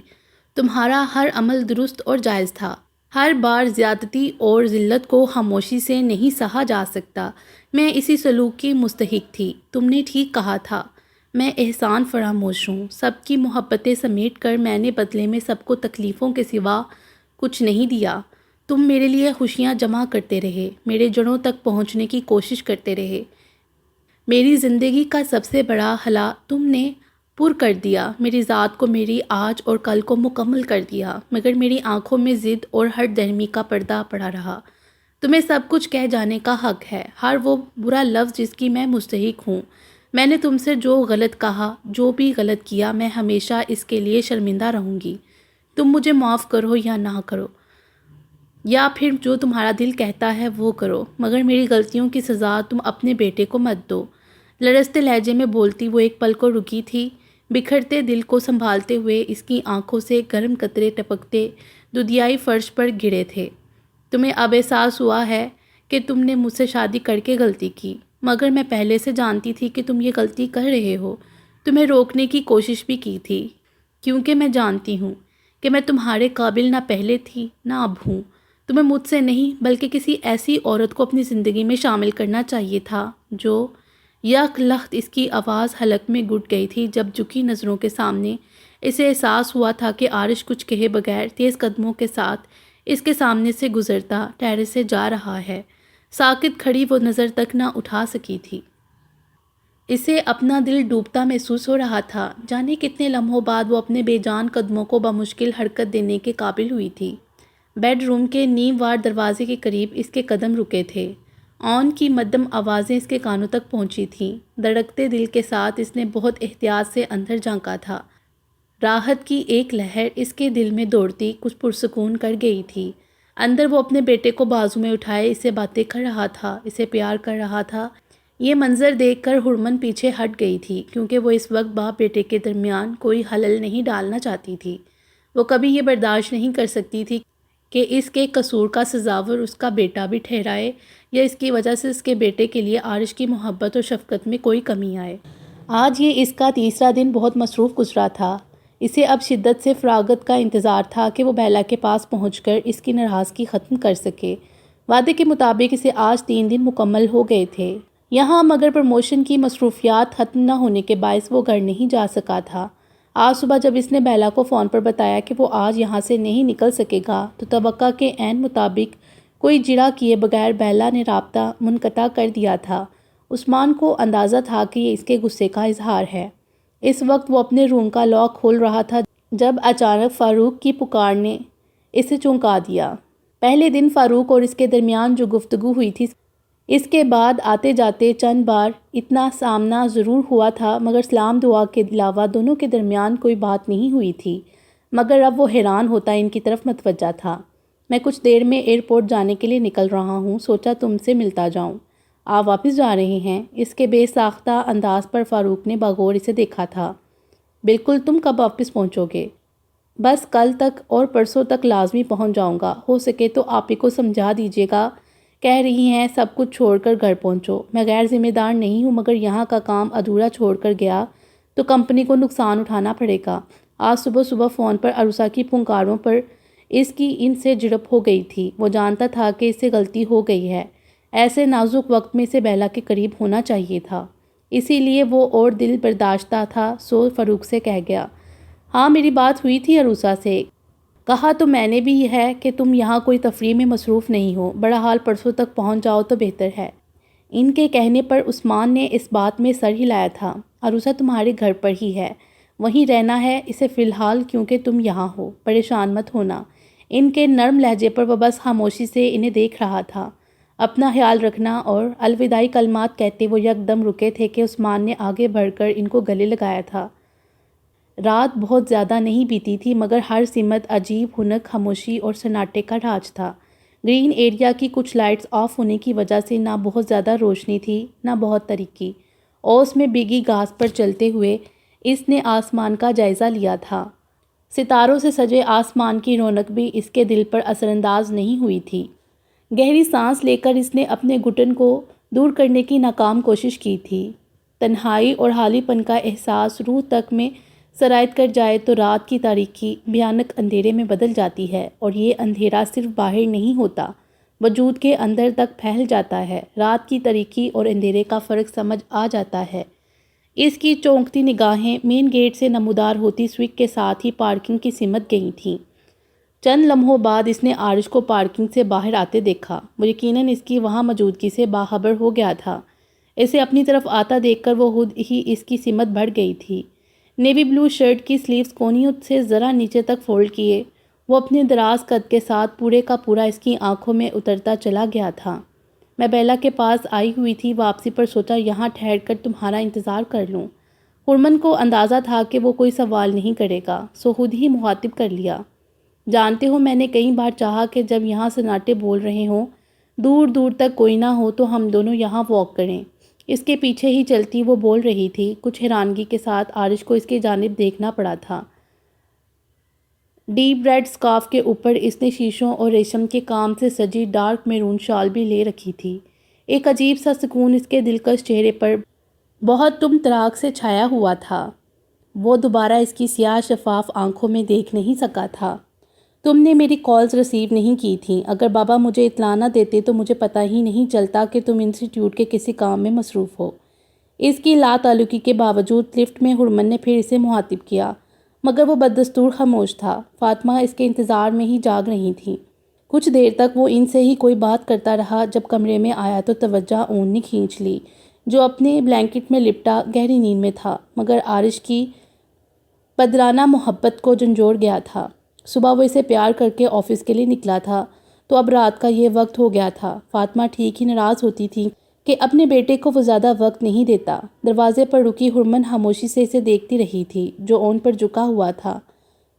تمہارا ہر عمل درست اور جائز تھا۔ ہر بار زیادتی اور ذلت کو خاموشی سے نہیں سہا جا سکتا۔ میں اسی سلوک کی مستحق تھی۔ تم نے ٹھیک کہا تھا، میں احسان فراموش ہوں۔ سب کی محبتیں سمیٹ کر میں نے بدلے میں سب کو تکلیفوں کے سوا کچھ نہیں دیا۔ تم میرے لیے خوشیاں جمع کرتے رہے، میرے جڑوں تک پہنچنے کی کوشش کرتے رہے۔ میری زندگی کا سب سے بڑا خلا تم نے پر کر دیا، میری ذات کو، میری آج اور کل کو مکمل کر دیا، مگر میری آنکھوں میں ضد اور ہٹ درمی کا پردہ پڑا رہا۔ تمہیں سب کچھ کہہ جانے کا حق ہے، ہر وہ برا لفظ جس کی میں مستحق ہوں۔ میں نے تم سے جو غلط کہا، جو بھی غلط کیا، میں ہمیشہ اس کے لیے شرمندہ رہوں گی۔ تم مجھے معاف کرو یا نہ کرو، یا پھر جو تمہارا دل کہتا ہے وہ کرو، مگر میری غلطیوں کی سزا تم اپنے بیٹے کو مت دو۔ لرزتے لہجے میں بولتی وہ ایک پل کو رکی تھی۔ بکھرتے دل کو سنبھالتے ہوئے اس کی آنکھوں سے گرم قطرے ٹپکتے دودھیائی فرش پر گرے تھے۔ تمہیں اب احساس ہوا ہے کہ تم نے مجھ سے شادی کر کے غلطی کی، مگر میں پہلے سے جانتی تھی کہ تم یہ غلطی کر رہے ہو۔ تمہیں روکنے کی کوشش بھی کی تھی، کیونکہ میں جانتی ہوں کہ میں تمہارے قابل نہ پہلے تھی نہ اب ہوں۔ تمہیں مجھ سے نہیں بلکہ کسی ایسی عورت کو اپنی زندگی میں شامل کرنا چاہیے تھا جو یک لخت اس کی آواز حلق میں گھٹ گئی تھی جب جھکی نظروں کے سامنے اسے احساس ہوا تھا کہ عارش کچھ کہے بغیر تیز قدموں کے ساتھ اس کے سامنے سے گزرتا ٹیرس سے جا رہا ہے۔ ساکت کھڑی وہ نظر تک نہ اٹھا سکی تھی۔ اسے اپنا دل ڈوبتا محسوس ہو رہا تھا، جانے کتنے لمحوں بعد وہ اپنے بے جان قدموں کو بمشکل حرکت دینے کے قابل ہوئی تھی۔ بیڈ روم کے نیم وار دروازے کے قریب اس کے قدم رکے تھے۔ آن کی مدھم آوازیں اس کے کانوں تک پہنچی تھیں۔ دھڑکتے دل کے ساتھ اس نے بہت احتیاط سے اندر جھانکا تھا۔ راحت کی ایک لہر اس کے دل میں دوڑتی کچھ پرسکون کر گئی تھی۔ اندر وہ اپنے بیٹے کو بازو میں اٹھائے اسے باتیں کر رہا تھا، اسے پیار کر رہا تھا۔ یہ منظر دیکھ کر ہرمن پیچھے ہٹ گئی تھی، کیونکہ وہ اس وقت باپ بیٹے کے درمیان کوئی خلل نہیں ڈالنا چاہتی تھی۔ وہ کبھی یہ برداشت نہیں کر سکتی تھی کہ اس کے قصور کا سزاور اس کا بیٹا بھی ٹھہرائے یا اس کی وجہ سے اس کے بیٹے کے لیے عارش کی محبت اور شفقت میں کوئی کمی آئے۔ آج یہ اس کا تیسرا دن بہت مصروف گزرا تھا۔ اسے اب شدت سے فراغت کا انتظار تھا کہ وہ بیلا کے پاس پہنچ کر اس کی ناراضگی ختم کر سکے۔ وعدے کے مطابق اسے آج 3 دن مکمل ہو گئے تھے یہاں، مگر پروموشن کی مصروفیات ختم نہ ہونے کے باعث وہ گھر نہیں جا سکا تھا۔ آج صبح جب اس نے بیلا کو فون پر بتایا کہ وہ آج یہاں سے نہیں نکل سکے گا تو توقع کے عین مطابق کوئی جرا کیے بغیر بیلا نے رابطہ منقطع کر دیا تھا۔ عثمان کو اندازہ تھا کہ یہ اس کے غصے کا اظہار ہے۔ اس وقت وہ اپنے روم کا لاک کھول رہا تھا جب اچانک فاروق کی پکار نے اسے چونکا دیا۔ پہلے دن فاروق اور اس کے درمیان جو گفتگو ہوئی تھی، اس کے بعد آتے جاتے چند بار اتنا سامنا ضرور ہوا تھا، مگر سلام دعا کے علاوہ دونوں کے درمیان کوئی بات نہیں ہوئی تھی۔ مگر اب وہ حیران ہوتا ان کی طرف متوجہ تھا۔ میں کچھ دیر میں ایئرپورٹ جانے کے لیے نکل رہا ہوں، سوچا تم سے ملتا جاؤں۔ آپ واپس جا رہے ہیں؟ اس کے بے ساختہ انداز پر فاروق نے بغور اسے دیکھا تھا۔ بالکل، تم کب واپس پہنچو گے؟ بس کل تک اور پرسوں تک لازمی پہنچ جاؤں گا۔ ہو سکے تو آپ ہی کو سمجھا دیجیے گا، کہہ رہی ہیں سب کچھ چھوڑ کر گھر پہنچو۔ میں غیر ذمہ دار نہیں ہوں، مگر یہاں کا کام ادھورا چھوڑ کر گیا تو کمپنی کو نقصان اٹھانا پڑے گا۔ آج صبح صبح فون پر عروسہ کی پھنکاروں پر اس کی ان سے جھڑپ ہو گئی تھی۔ وہ جانتا تھا کہ اس سے غلطی ہو گئی ہے، ایسے نازک وقت میں اسے بیلا کے قریب ہونا چاہیے تھا، اسی لیے وہ اور دل برداشتہ تھا، سو فاروق سے کہہ گیا، ہاں میری بات ہوئی تھی عروسہ سے، کہا تو میں نے بھی ہے کہ تم یہاں کوئی تفریح میں مصروف نہیں ہو، بہرحال پرسوں تک پہنچ جاؤ تو بہتر ہے۔ ان کے کہنے پر عثمان نے اس بات میں سر ہلایا تھا۔ عروسہ تمہارے گھر پر ہی ہے، وہیں رہنا ہے اسے فی الحال، کیونکہ تم یہاں ہو، پریشان مت ہونا۔ ان کے نرم لہجے پر وہ بس خاموشی سے انہیں دیکھ رہا تھا۔ اپنا خیال رکھنا، اور الوداعی کلمات کہتے وہ یکدم رکے تھے کہ عثمان نے آگے بڑھ کر ان کو گلے لگایا تھا۔ رات بہت زیادہ نہیں بیتی تھی، مگر ہر سمت عجیب ہنک، خاموشی اور سناٹے کا راج تھا۔ گرین ایریا کی کچھ لائٹس آف ہونے کی وجہ سے نہ بہت زیادہ روشنی تھی نہ بہت تاریکی۔ اوس میں بھیگی گھاس پر چلتے ہوئے اس نے آسمان کا جائزہ لیا تھا۔ ستاروں سے سجے آسمان کی رونق بھی اس کے دل پر اثر انداز نہیں ہوئی تھی۔ گہری سانس لے کر اس نے اپنے گھٹن کو دور کرنے کی ناکام کوشش کی تھی۔ تنہائی اور خالی پن کا احساس روح تک میں سرایت کر جائے تو رات کی تاریکی بھیانک اندھیرے میں بدل جاتی ہے، اور یہ اندھیرا صرف باہر نہیں ہوتا، وجود کے اندر تک پھیل جاتا ہے۔ رات کی تاریکی اور اندھیرے کا فرق سمجھ آ جاتا ہے۔ اس کی چونکتی نگاہیں مین گیٹ سے نمودار ہوتی سوئک کے ساتھ ہی پارکنگ کی سمت گئی تھیں۔ چند لمحوں بعد اس نے عارش کو پارکنگ سے باہر آتے دیکھا۔ وہ یقیناً اس کی وہاں موجودگی سے باخبر ہو گیا تھا۔ اسے اپنی طرف آتا دیکھ کر وہ خود ہی اس کی سمت بڑھ گئی تھی۔ نیوی بلو شرٹ کی سلیوز کونیوں سے ذرا نیچے تک فولڈ کیے وہ اپنے دراز قد کے ساتھ پورے کا پورا اس کی آنکھوں میں اترتا چلا گیا تھا۔ میں بیلا کے پاس آئی ہوئی تھی، واپسی پر سوچا یہاں ٹھہر کر تمہارا انتظار کر لوں۔ ہرمن کو اندازہ تھا کہ وہ کوئی سوال نہیں کرے گا، سو خود ہی مخاطب کر لیا، جانتے ہو میں نے کئی بار چاہا کہ جب یہاں سناٹے بول رہے ہوں، دور دور تک کوئی نہ ہو تو ہم دونوں یہاں واک کریں۔ اس کے پیچھے ہی چلتی وہ بول رہی تھی۔ کچھ حیرانگی کے ساتھ عارش کو اس کی جانب دیکھنا پڑا تھا۔ ڈیپ ریڈ اسکارف کے اوپر اس نے شیشوں اور ریشم کے کام سے سجی ڈارک میرون شال بھی لے رکھی تھی۔ ایک عجیب سا سکون اس کے دلکش چہرے پر بہت تم تراک سے چھایا ہوا تھا۔ وہ دوبارہ اس کی سیاہ شفاف آنکھوں میں دیکھ نہیں سکا تھا۔ تم نے میری کالز ریسیو نہیں کی تھیں۔ اگر بابا مجھے اطلاع نہ دیتے تو مجھے پتہ ہی نہیں چلتا کہ تم انسٹیٹیوٹ کے کسی کام میں مصروف ہو۔ اس کی لا تعلقی کے باوجود لفٹ میں ہرمن نے پھر اسے مخاطب کیا، مگر وہ بددستور خاموش تھا۔ فاطمہ اس کے انتظار میں ہی جاگ رہی تھی۔ کچھ دیر تک وہ ان سے ہی کوئی بات کرتا رہا۔ جب کمرے میں آیا تو توجہ اون نے کھینچ لی، جو اپنے بلینکٹ میں لپٹا گہری نیند میں تھا، مگر عارش کی پدرانہ محبت کو جھنجھوڑ گیا تھا۔ صبح وہ اسے پیار کر کے آفس کے لیے نکلا تھا تو اب رات کا یہ وقت ہو گیا تھا۔ فاطمہ ٹھیک ہی ناراض ہوتی تھی کہ اپنے بیٹے کو وہ زیادہ وقت نہیں دیتا۔ دروازے پر رکی ہرمن خاموشی سے اسے دیکھتی رہی تھی، جو اون پر جھکا ہوا تھا۔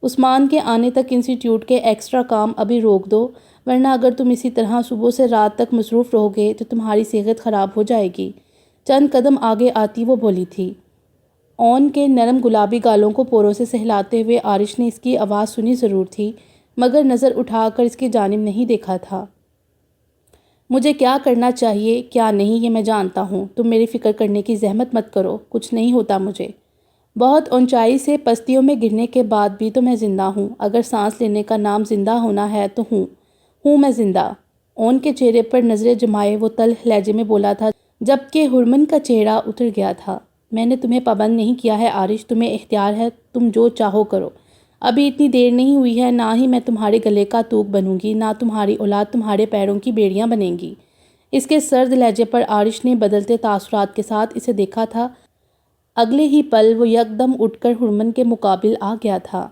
عثمان کے آنے تک انسٹیٹیوٹ کے ایکسٹرا کام ابھی روک دو، ورنہ اگر تم اسی طرح صبح سے رات تک مصروف رہو گے تو تمہاری صحت خراب ہو جائے گی۔ چند قدم آگے آتی وہ بولی تھی۔ اون کے نرم گلابی گالوں کو پوروں سے سہلاتے ہوئے عارش نے اس کی آواز سنی ضرور تھی، مگر نظر اٹھا کر اس کی جانب نہیں دیکھا تھا۔ مجھے کیا کرنا چاہیے کیا نہیں یہ میں جانتا ہوں، تم میری فکر کرنے کی زحمت مت کرو، کچھ نہیں ہوتا مجھے۔ بہت اونچائی سے پستیوں میں گرنے کے بعد بھی تو میں زندہ ہوں۔ اگر سانس لینے کا نام زندہ ہونا ہے تو ہوں میں زندہ۔ اون کے چہرے پر نظریں جمائے وہ تلخ لہجے میں بولا تھا، جبکہ ہرمن کا چہرہ اتر گیا تھا۔ میں نے تمہیں پابند نہیں کیا ہے عارش، تمہیں اختیار ہے، تم جو چاہو کرو۔ ابھی اتنی دیر نہیں ہوئی ہے، نہ ہی میں تمہارے گلے کا توق بنوں گی، نہ تمہاری اولاد تمہارے پیروں کی بیڑیاں بنے گی۔ اس کے سرد لہجے پر عارش نے بدلتے تاثرات کے ساتھ اسے دیکھا تھا۔ اگلے ہی پل وہ یکدم اٹھ کر ہرمن کے مقابل آ گیا تھا۔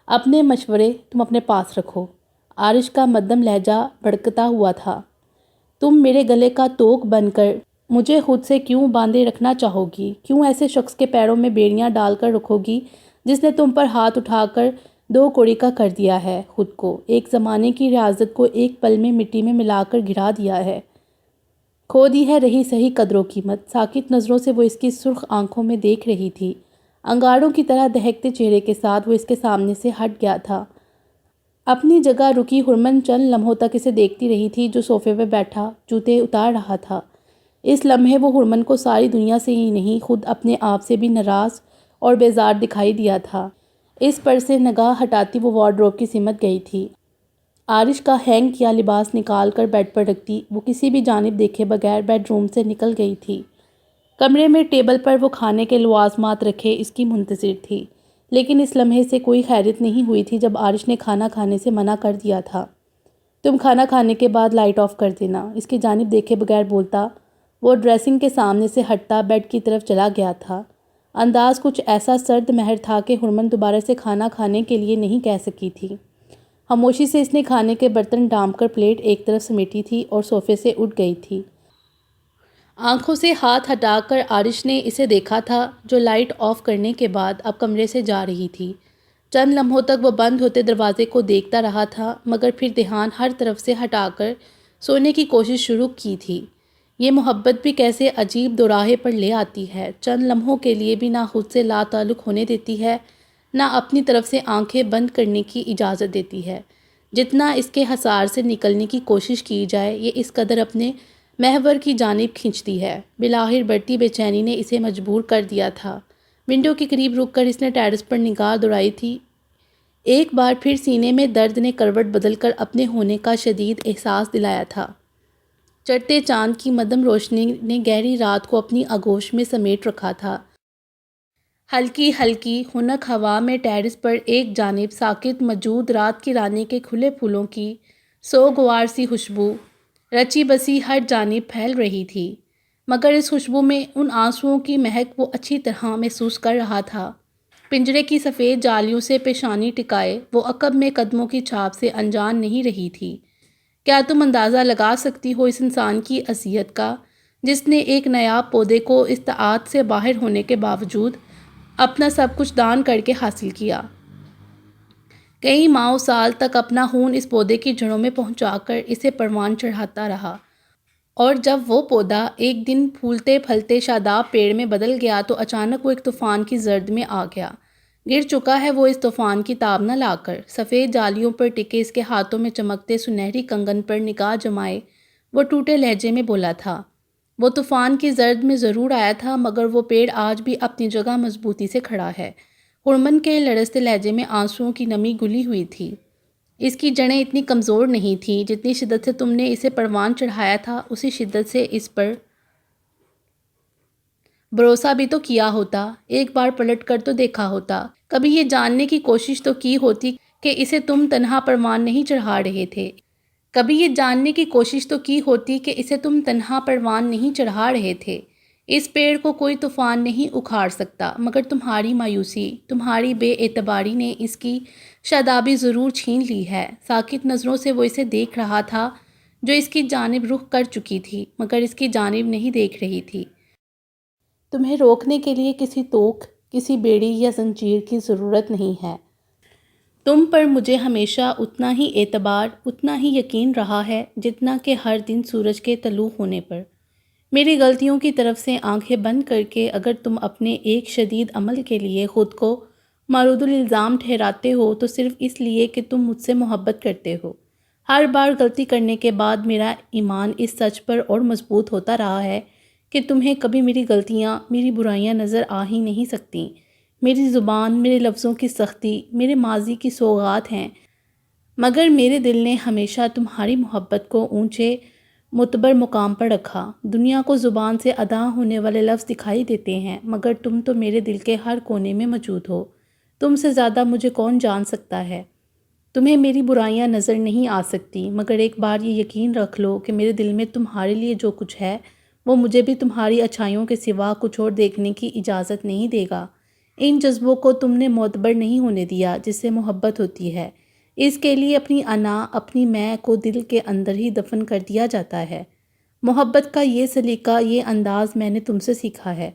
اپنے مشورے تم اپنے پاس رکھو۔ عارش کا مدھم لہجہ بھڑکتا ہوا تھا۔ تم میرے گلے کا توق بن کر مجھے خود سے کیوں باندھے رکھنا چاہو گی؟ کیوں ایسے شخص کے پیروں میں بیڑیاں ڈال کر رکھو گی جس نے تم پر ہاتھ اٹھا کر دو کوڑی کا کر دیا ہے، خود کو، ایک زمانے کی ریاضت کو ایک پل میں مٹی میں ملا کر گرا دیا ہے، کھو دی ہے رہی صحیح قدر و قیمت۔ ساکت نظروں سے وہ اس کی سرخ آنکھوں میں دیکھ رہی تھی۔ انگاروں کی طرح دہکتے چہرے کے ساتھ وہ اس کے سامنے سے ہٹ گیا تھا۔ اپنی جگہ رکی ہرمن چند لمحوں تک اسے دیکھتی رہی تھی، جو صوفے پہ بیٹھا جوتے اتار رہا تھا۔ اس لمحے وہ ہرمن کو ساری دنیا سے ہی نہیں، خود اپنے آپ سے بھی ناراض اور بیزار دکھائی دیا تھا۔ اس پر سے نگاہ ہٹاتی وہ وارڈروب کی سمت گئی تھی۔ عارش کا ہینگ کیا لباس نکال کر بیڈ پر رکھتی وہ کسی بھی جانب دیکھے بغیر بیڈ روم سے نکل گئی تھی۔ کمرے میں ٹیبل پر وہ کھانے کے لوازمات رکھے اس کی منتظر تھی، لیکن اس لمحے سے کوئی خیریت نہیں ہوئی تھی جب عارش نے کھانا کھانے سے منع کر دیا تھا۔ تم کھانا کھانے کے بعد لائٹ آف کر دینا، اس کی جانب دیکھے بغیر بولتا۔ وہ ڈریسنگ کے سامنے سے ہٹتا بیڈ کی طرف چلا گیا تھا۔ انداز کچھ ایسا سرد مہر تھا کہ ہرمن دوبارہ سے کھانا کھانے کے لیے نہیں کہہ سکی تھی۔ خاموشی سے اس نے کھانے کے برتن ڈھانپ کر پلیٹ ایک طرف سمیٹی تھی اور صوفے سے اٹھ گئی تھی۔ آنکھوں سے ہاتھ ہٹا کر عارش نے اسے دیکھا تھا، جو لائٹ آف کرنے کے بعد اب کمرے سے جا رہی تھی۔ چند لمحوں تک وہ بند ہوتے دروازے کو دیکھتا رہا تھا، مگر پھر دھیان ہر طرف سے ہٹا کر سونے کی کوشش شروع کی تھی۔ یہ محبت بھی کیسے عجیب دوراہے پر لے آتی ہے، چند لمحوں کے لیے بھی نہ خود سے لا تعلق ہونے دیتی ہے، نہ اپنی طرف سے آنکھیں بند کرنے کی اجازت دیتی ہے۔ جتنا اس کے حصار سے نکلنے کی کوشش کی جائے، یہ اس قدر اپنے محور کی جانب کھنچتی ہے۔ بالآخر بڑھتی بے چینی نے اسے مجبور کر دیا تھا۔ ونڈو کے قریب رک کر اس نے ٹیرس پر نگاہ دوڑائی تھی۔ ایک بار پھر سینے میں درد نے کروٹ بدل کر اپنے ہونے کا شدید احساس دلایا تھا۔ چڑھتے چاند کی مدھم روشنی نے گہری رات کو اپنی آغوش میں سمیٹ رکھا تھا۔ ہلکی ہلکی خنک ہوا میں ٹیرس پر ایک جانب ساکت موجود رات کی رانی کے کھلے پھولوں کی سوگوار سی خوشبو رچی بسی ہر جانب پھیل رہی تھی، مگر اس خوشبو میں ان آنسوؤں کی مہک وہ اچھی طرح محسوس کر رہا تھا۔ پنجرے کی سفید جالیوں سے پیشانی ٹکائے وہ عقب میں قدموں کی چھاپ سے انجان نہیں رہی تھی۔ کیا تم اندازہ لگا سکتی ہو اس انسان کی اذیت کا، جس نے ایک نایاب پودے کو استطاعت سے باہر ہونے کے باوجود اپنا سب کچھ دان کر کے حاصل کیا؟ کئی ماہ و سال تک اپنا خون اس پودے کی جڑوں میں پہنچا کر اسے پروان چڑھاتا رہا، اور جب وہ پودا ایک دن پھولتے پھلتے شاداب پیڑ میں بدل گیا تو اچانک وہ ایک طوفان کی زرد میں آ گیا، گر چکا ہے وہ اس طوفان کی تاب نہ لا کر۔ سفید جالیوں پر ٹکے اس کے ہاتھوں میں چمکتے سنہری کنگن پر نگاہ جمائے وہ ٹوٹے لہجے میں بولا تھا۔ وہ طوفان کی زرد میں ضرور آیا تھا مگر وہ پیڑ آج بھی اپنی جگہ مضبوطی سے کھڑا ہے۔ ہرمن کے لرزتے لہجے میں آنسوؤں کی نمی گلی ہوئی تھی۔ اس کی جڑیں اتنی کمزور نہیں تھیں، جتنی شدت سے تم نے اسے پروان چڑھایا تھا اسی شدت سے اس پر بھروسہ بھی تو کیا ہوتا، ایک بار پلٹ کر تو دیکھا ہوتا، کبھی یہ جاننے کی کوشش تو کی ہوتی کہ اسے تم تنہا پروان نہیں چڑھا رہے تھے، کبھی یہ جاننے کی کوشش تو کی ہوتی کہ اسے تم تنہا پروان نہیں چڑھا رہے تھے۔ اس پیڑ کو کوئی طوفان نہیں اکھاڑ سکتا مگر تمہاری مایوسی، تمہاری بے اعتباری نے اس کی شادابی ضرور چھین لی ہے۔ ساکت نظروں سے وہ اسے دیکھ رہا تھا جو اس کی جانب رخ کر چکی تھی مگر اس کی جانب نہیں دیکھ رہی تھی۔ تمہیں روکنے کے لیے کسی توق، کسی بیڑی یا زنجیر کی ضرورت نہیں ہے۔ تم پر مجھے ہمیشہ اتنا ہی اعتبار، اتنا ہی یقین رہا ہے جتنا کہ ہر دن سورج کے طلوع ہونے پر۔ میری غلطیوں کی طرف سے آنکھیں بند کر کے اگر تم اپنے ایک شدید عمل کے لیے خود کو مورد الزام ٹھہراتے ہو تو صرف اس لیے کہ تم مجھ سے محبت کرتے ہو۔ ہر بار غلطی کرنے کے بعد میرا ایمان اس سچ پر اور مضبوط ہوتا رہا ہے کہ تمہیں کبھی میری غلطیاں، میری برائیاں نظر آ ہی نہیں سکتیں۔ میری زبان، میرے لفظوں کی سختی، میرے ماضی کی سوغات ہیں مگر میرے دل نے ہمیشہ تمہاری محبت کو اونچے معتبر مقام پر رکھا۔ دنیا کو زبان سے ادا ہونے والے لفظ دکھائی دیتے ہیں مگر تم تو میرے دل کے ہر کونے میں موجود ہو۔ تم سے زیادہ مجھے کون جان سکتا ہے؟ تمہیں میری برائیاں نظر نہیں آ سکتی مگر ایک بار یہ یقین رکھ لو کہ میرے دل میں تمہارے لیے جو کچھ ہے وہ مجھے بھی تمہاری اچھائیوں کے سوا کچھ اور دیکھنے کی اجازت نہیں دے گا۔ ان جذبوں کو تم نے معتبر نہیں ہونے دیا جس سے محبت ہوتی ہے۔ اس کے لیے اپنی انا، اپنی میں کو دل کے اندر ہی دفن کر دیا جاتا ہے۔ محبت کا یہ سلیقہ، یہ انداز میں نے تم سے سیکھا ہے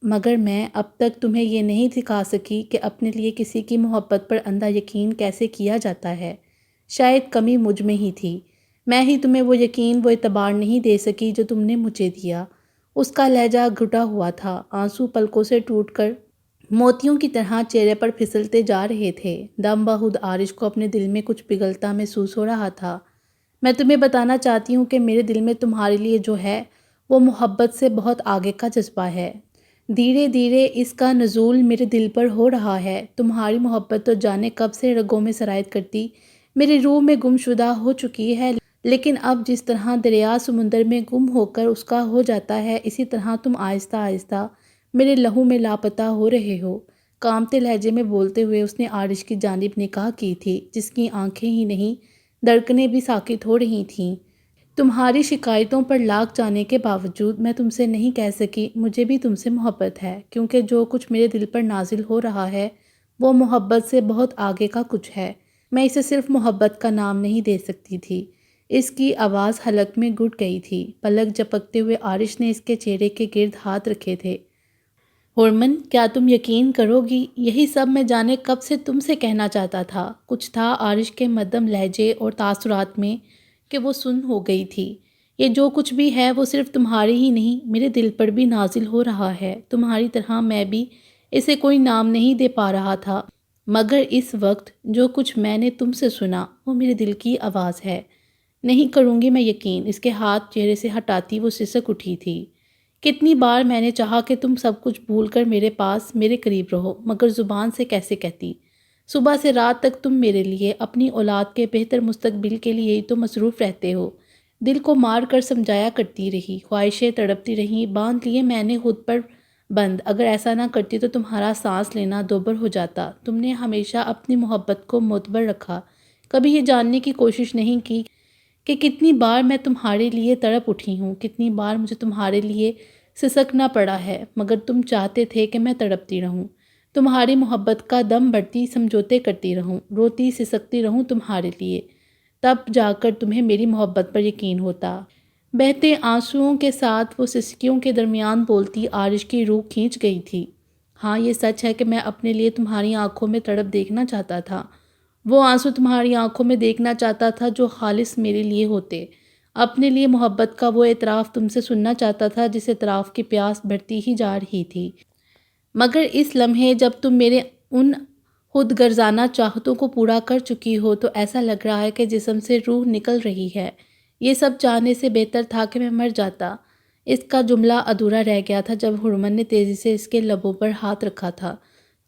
مگر میں اب تک تمہیں یہ نہیں سکھا سکی کہ اپنے لیے کسی کی محبت پر اندھا یقین کیسے کیا جاتا ہے۔ شاید کمی مجھ میں ہی تھی، میں ہی تمہیں وہ یقین، وہ اعتبار نہیں دے سکی جو تم نے مجھے دیا۔ اس کا لہجہ گھٹا ہوا تھا، آنسو پلکوں سے ٹوٹ کر موتیوں کی طرح چہرے پر پھسلتے جا رہے تھے۔ دم بخود عارش کو اپنے دل میں کچھ پگھلتا محسوس ہو رہا تھا۔ میں تمہیں بتانا چاہتی ہوں کہ میرے دل میں تمہارے لیے جو ہے وہ محبت سے بہت آگے کا جذبہ ہے۔ دھیرے دھیرے اس کا نزول میرے دل پر ہو رہا ہے۔ تمہاری محبت تو جانے کب سے رگوں میں سرایت کرتی میری روح میں گم شدہ ہو چکی ہے لیکن اب جس طرح دریا سمندر میں گم ہو کر اس کا ہو جاتا ہے اسی طرح تم آہستہ آہستہ میرے لہو میں لاپتہ ہو رہے ہو۔ کانپتے لہجے میں بولتے ہوئے اس نے عارش کی جانب نگاہ کی تھی جس کی آنکھیں ہی نہیں دھڑکنیں بھی ساکت ہو رہی تھیں۔ تمہاری شکایتوں پر لاگ جانے کے باوجود میں تم سے نہیں کہہ سکی مجھے بھی تم سے محبت ہے کیونکہ جو کچھ میرے دل پر نازل ہو رہا ہے وہ محبت سے بہت آگے کا کچھ ہے۔ میں اسے صرف محبت کا نام نہیں دے سکتی تھی۔ اس کی آواز حلق میں گھٹ گئی تھی۔ پلک جھپکتے ہوئے عارش نے اس کے چہرے کے گرد ہاتھ رکھے تھے۔ ہرمن، کیا تم یقین کرو گی یہی سب میں جانے کب سے تم سے کہنا چاہتا تھا۔ کچھ تھا عارش کے مدھم لہجے اور تاثرات میں کہ وہ سن ہو گئی تھی۔ یہ جو کچھ بھی ہے وہ صرف تمہارے ہی نہیں میرے دل پر بھی نازل ہو رہا ہے۔ تمہاری طرح میں بھی اسے کوئی نام نہیں دے پا رہا تھا مگر اس وقت جو کچھ میں نے تم سے سنا وہ میرے دل کی آواز ہے۔ نہیں کروں گی میں یقین، اس کے ہاتھ چہرے سے ہٹاتی وہ سسک اٹھی تھی۔ کتنی بار میں نے چاہا کہ تم سب کچھ بھول کر میرے پاس، میرے قریب رہو مگر زبان سے کیسے کہتی۔ صبح سے رات تک تم میرے لیے، اپنی اولاد کے بہتر مستقبل کے لیے ہی تو مصروف رہتے ہو۔ دل کو مار کر سمجھایا کرتی رہی، خواہشیں تڑپتی رہیں، باندھ لیے میں نے خود پر بند۔ اگر ایسا نہ کرتی تو تمہارا سانس لینا دوبر ہو جاتا۔ تم نے ہمیشہ اپنی محبت کو معتبر رکھا، کبھی یہ جاننے کی کوشش نہیں کی کہ کتنی بار میں تمہارے لیے تڑپ اٹھی ہوں، کتنی بار مجھے تمہارے لیے سسکنا پڑا ہے مگر تم چاہتے تھے کہ میں تڑپتی رہوں، تمہاری محبت کا دم بڑھتی سمجھوتے کرتی رہوں، روتی سسکتی رہوں تمہارے لیے، تب جا کر تمہیں میری محبت پر یقین ہوتا۔ بہتے آنسوؤں کے ساتھ وہ سسکیوں کے درمیان بولتی عارش کی روح کھینچ گئی تھی۔ ہاں یہ سچ ہے کہ میں اپنے لیے تمہاری آنکھوں میں تڑپ دیکھنا چاہتا تھا، وہ آنسو تمہاری آنکھوں میں دیکھنا چاہتا تھا جو خالص میرے لیے ہوتے، اپنے لیے محبت کا وہ اعتراف تم سے سننا چاہتا تھا جس اعتراف کی پیاس بڑھتی ہی جا رہی تھی۔ مگر اس لمحے جب تم میرے ان خود غرضانہ چاہتوں کو پورا کر چکی ہو تو ایسا لگ رہا ہے کہ جسم سے روح نکل رہی ہے۔ یہ سب چاہنے سے بہتر تھا کہ میں مر جاتا۔ اس کا جملہ ادھورا رہ گیا تھا جب ہرمن نے تیزی سے اس کے لبوں پر ہاتھ رکھا تھا۔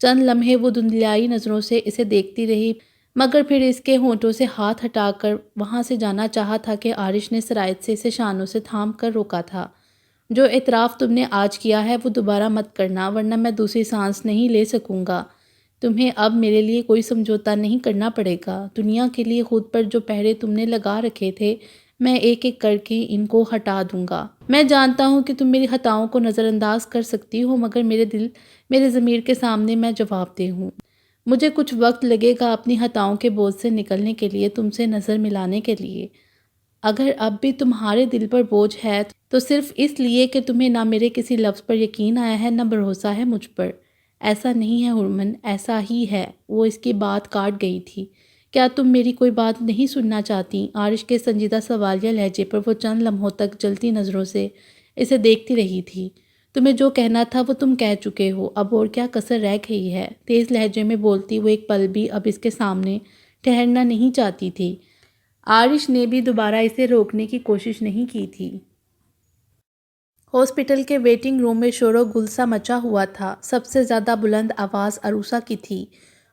چند لمحے وہ دھندلیائی نظروں سے اسے دیکھتی رہی، مگر پھر اس کے ہونٹوں سے ہاتھ ہٹا کر وہاں سے جانا چاہا تھا کہ عارش نے سرایت سے اسے شانوں سے تھام کر روکا تھا۔ جو اعتراف تم نے آج کیا ہے وہ دوبارہ مت کرنا، ورنہ میں دوسری سانس نہیں لے سکوں گا۔ تمہیں اب میرے لیے کوئی سمجھوتا نہیں کرنا پڑے گا۔ دنیا کے لیے خود پر جو پہرے تم نے لگا رکھے تھے، میں ایک ایک کر کے ان کو ہٹا دوں گا۔ میں جانتا ہوں کہ تم میری خطاؤں کو نظر انداز کر سکتی ہو، مگر میرے ضمیر کے سامنے میں جواب دہ ہوں۔ مجھے کچھ وقت لگے گا اپنی خطاؤں کے بوجھ سے نکلنے کے لیے، تم سے نظر ملانے کے لیے۔ اگر اب بھی تمہارے دل پر بوجھ ہے تو صرف اس لیے کہ تمہیں نہ میرے کسی لفظ پر یقین آیا ہے، نہ بھروسہ ہے مجھ پر۔ ایسا نہیں ہے ہرمن، ایسا ہی ہے۔ وہ اس کی بات کاٹ گئی تھی۔ کیا تم میری کوئی بات نہیں سننا چاہتی؟ عارش کے سنجیدہ سوالیہ لہجے پر وہ چند لمحوں تک جلتی نظروں سے اسے دیکھتی رہی تھی۔ تمہیں جو کہنا تھا وہ تم کہہ چکے ہو، اب اور کیا کسر رہ گئی ہے؟ تیز لہجے میں بولتی وہ ایک پل بھی اب اس کے سامنے ٹھہرنا نہیں چاہتی تھی۔ عارش نے بھی دوبارہ اسے روکنے کی کوشش نہیں کی تھی۔ ہاسپٹل کے ویٹنگ روم میں شور و گل سا مچا ہوا تھا۔ سب سے زیادہ بلند آواز عروسہ کی تھی۔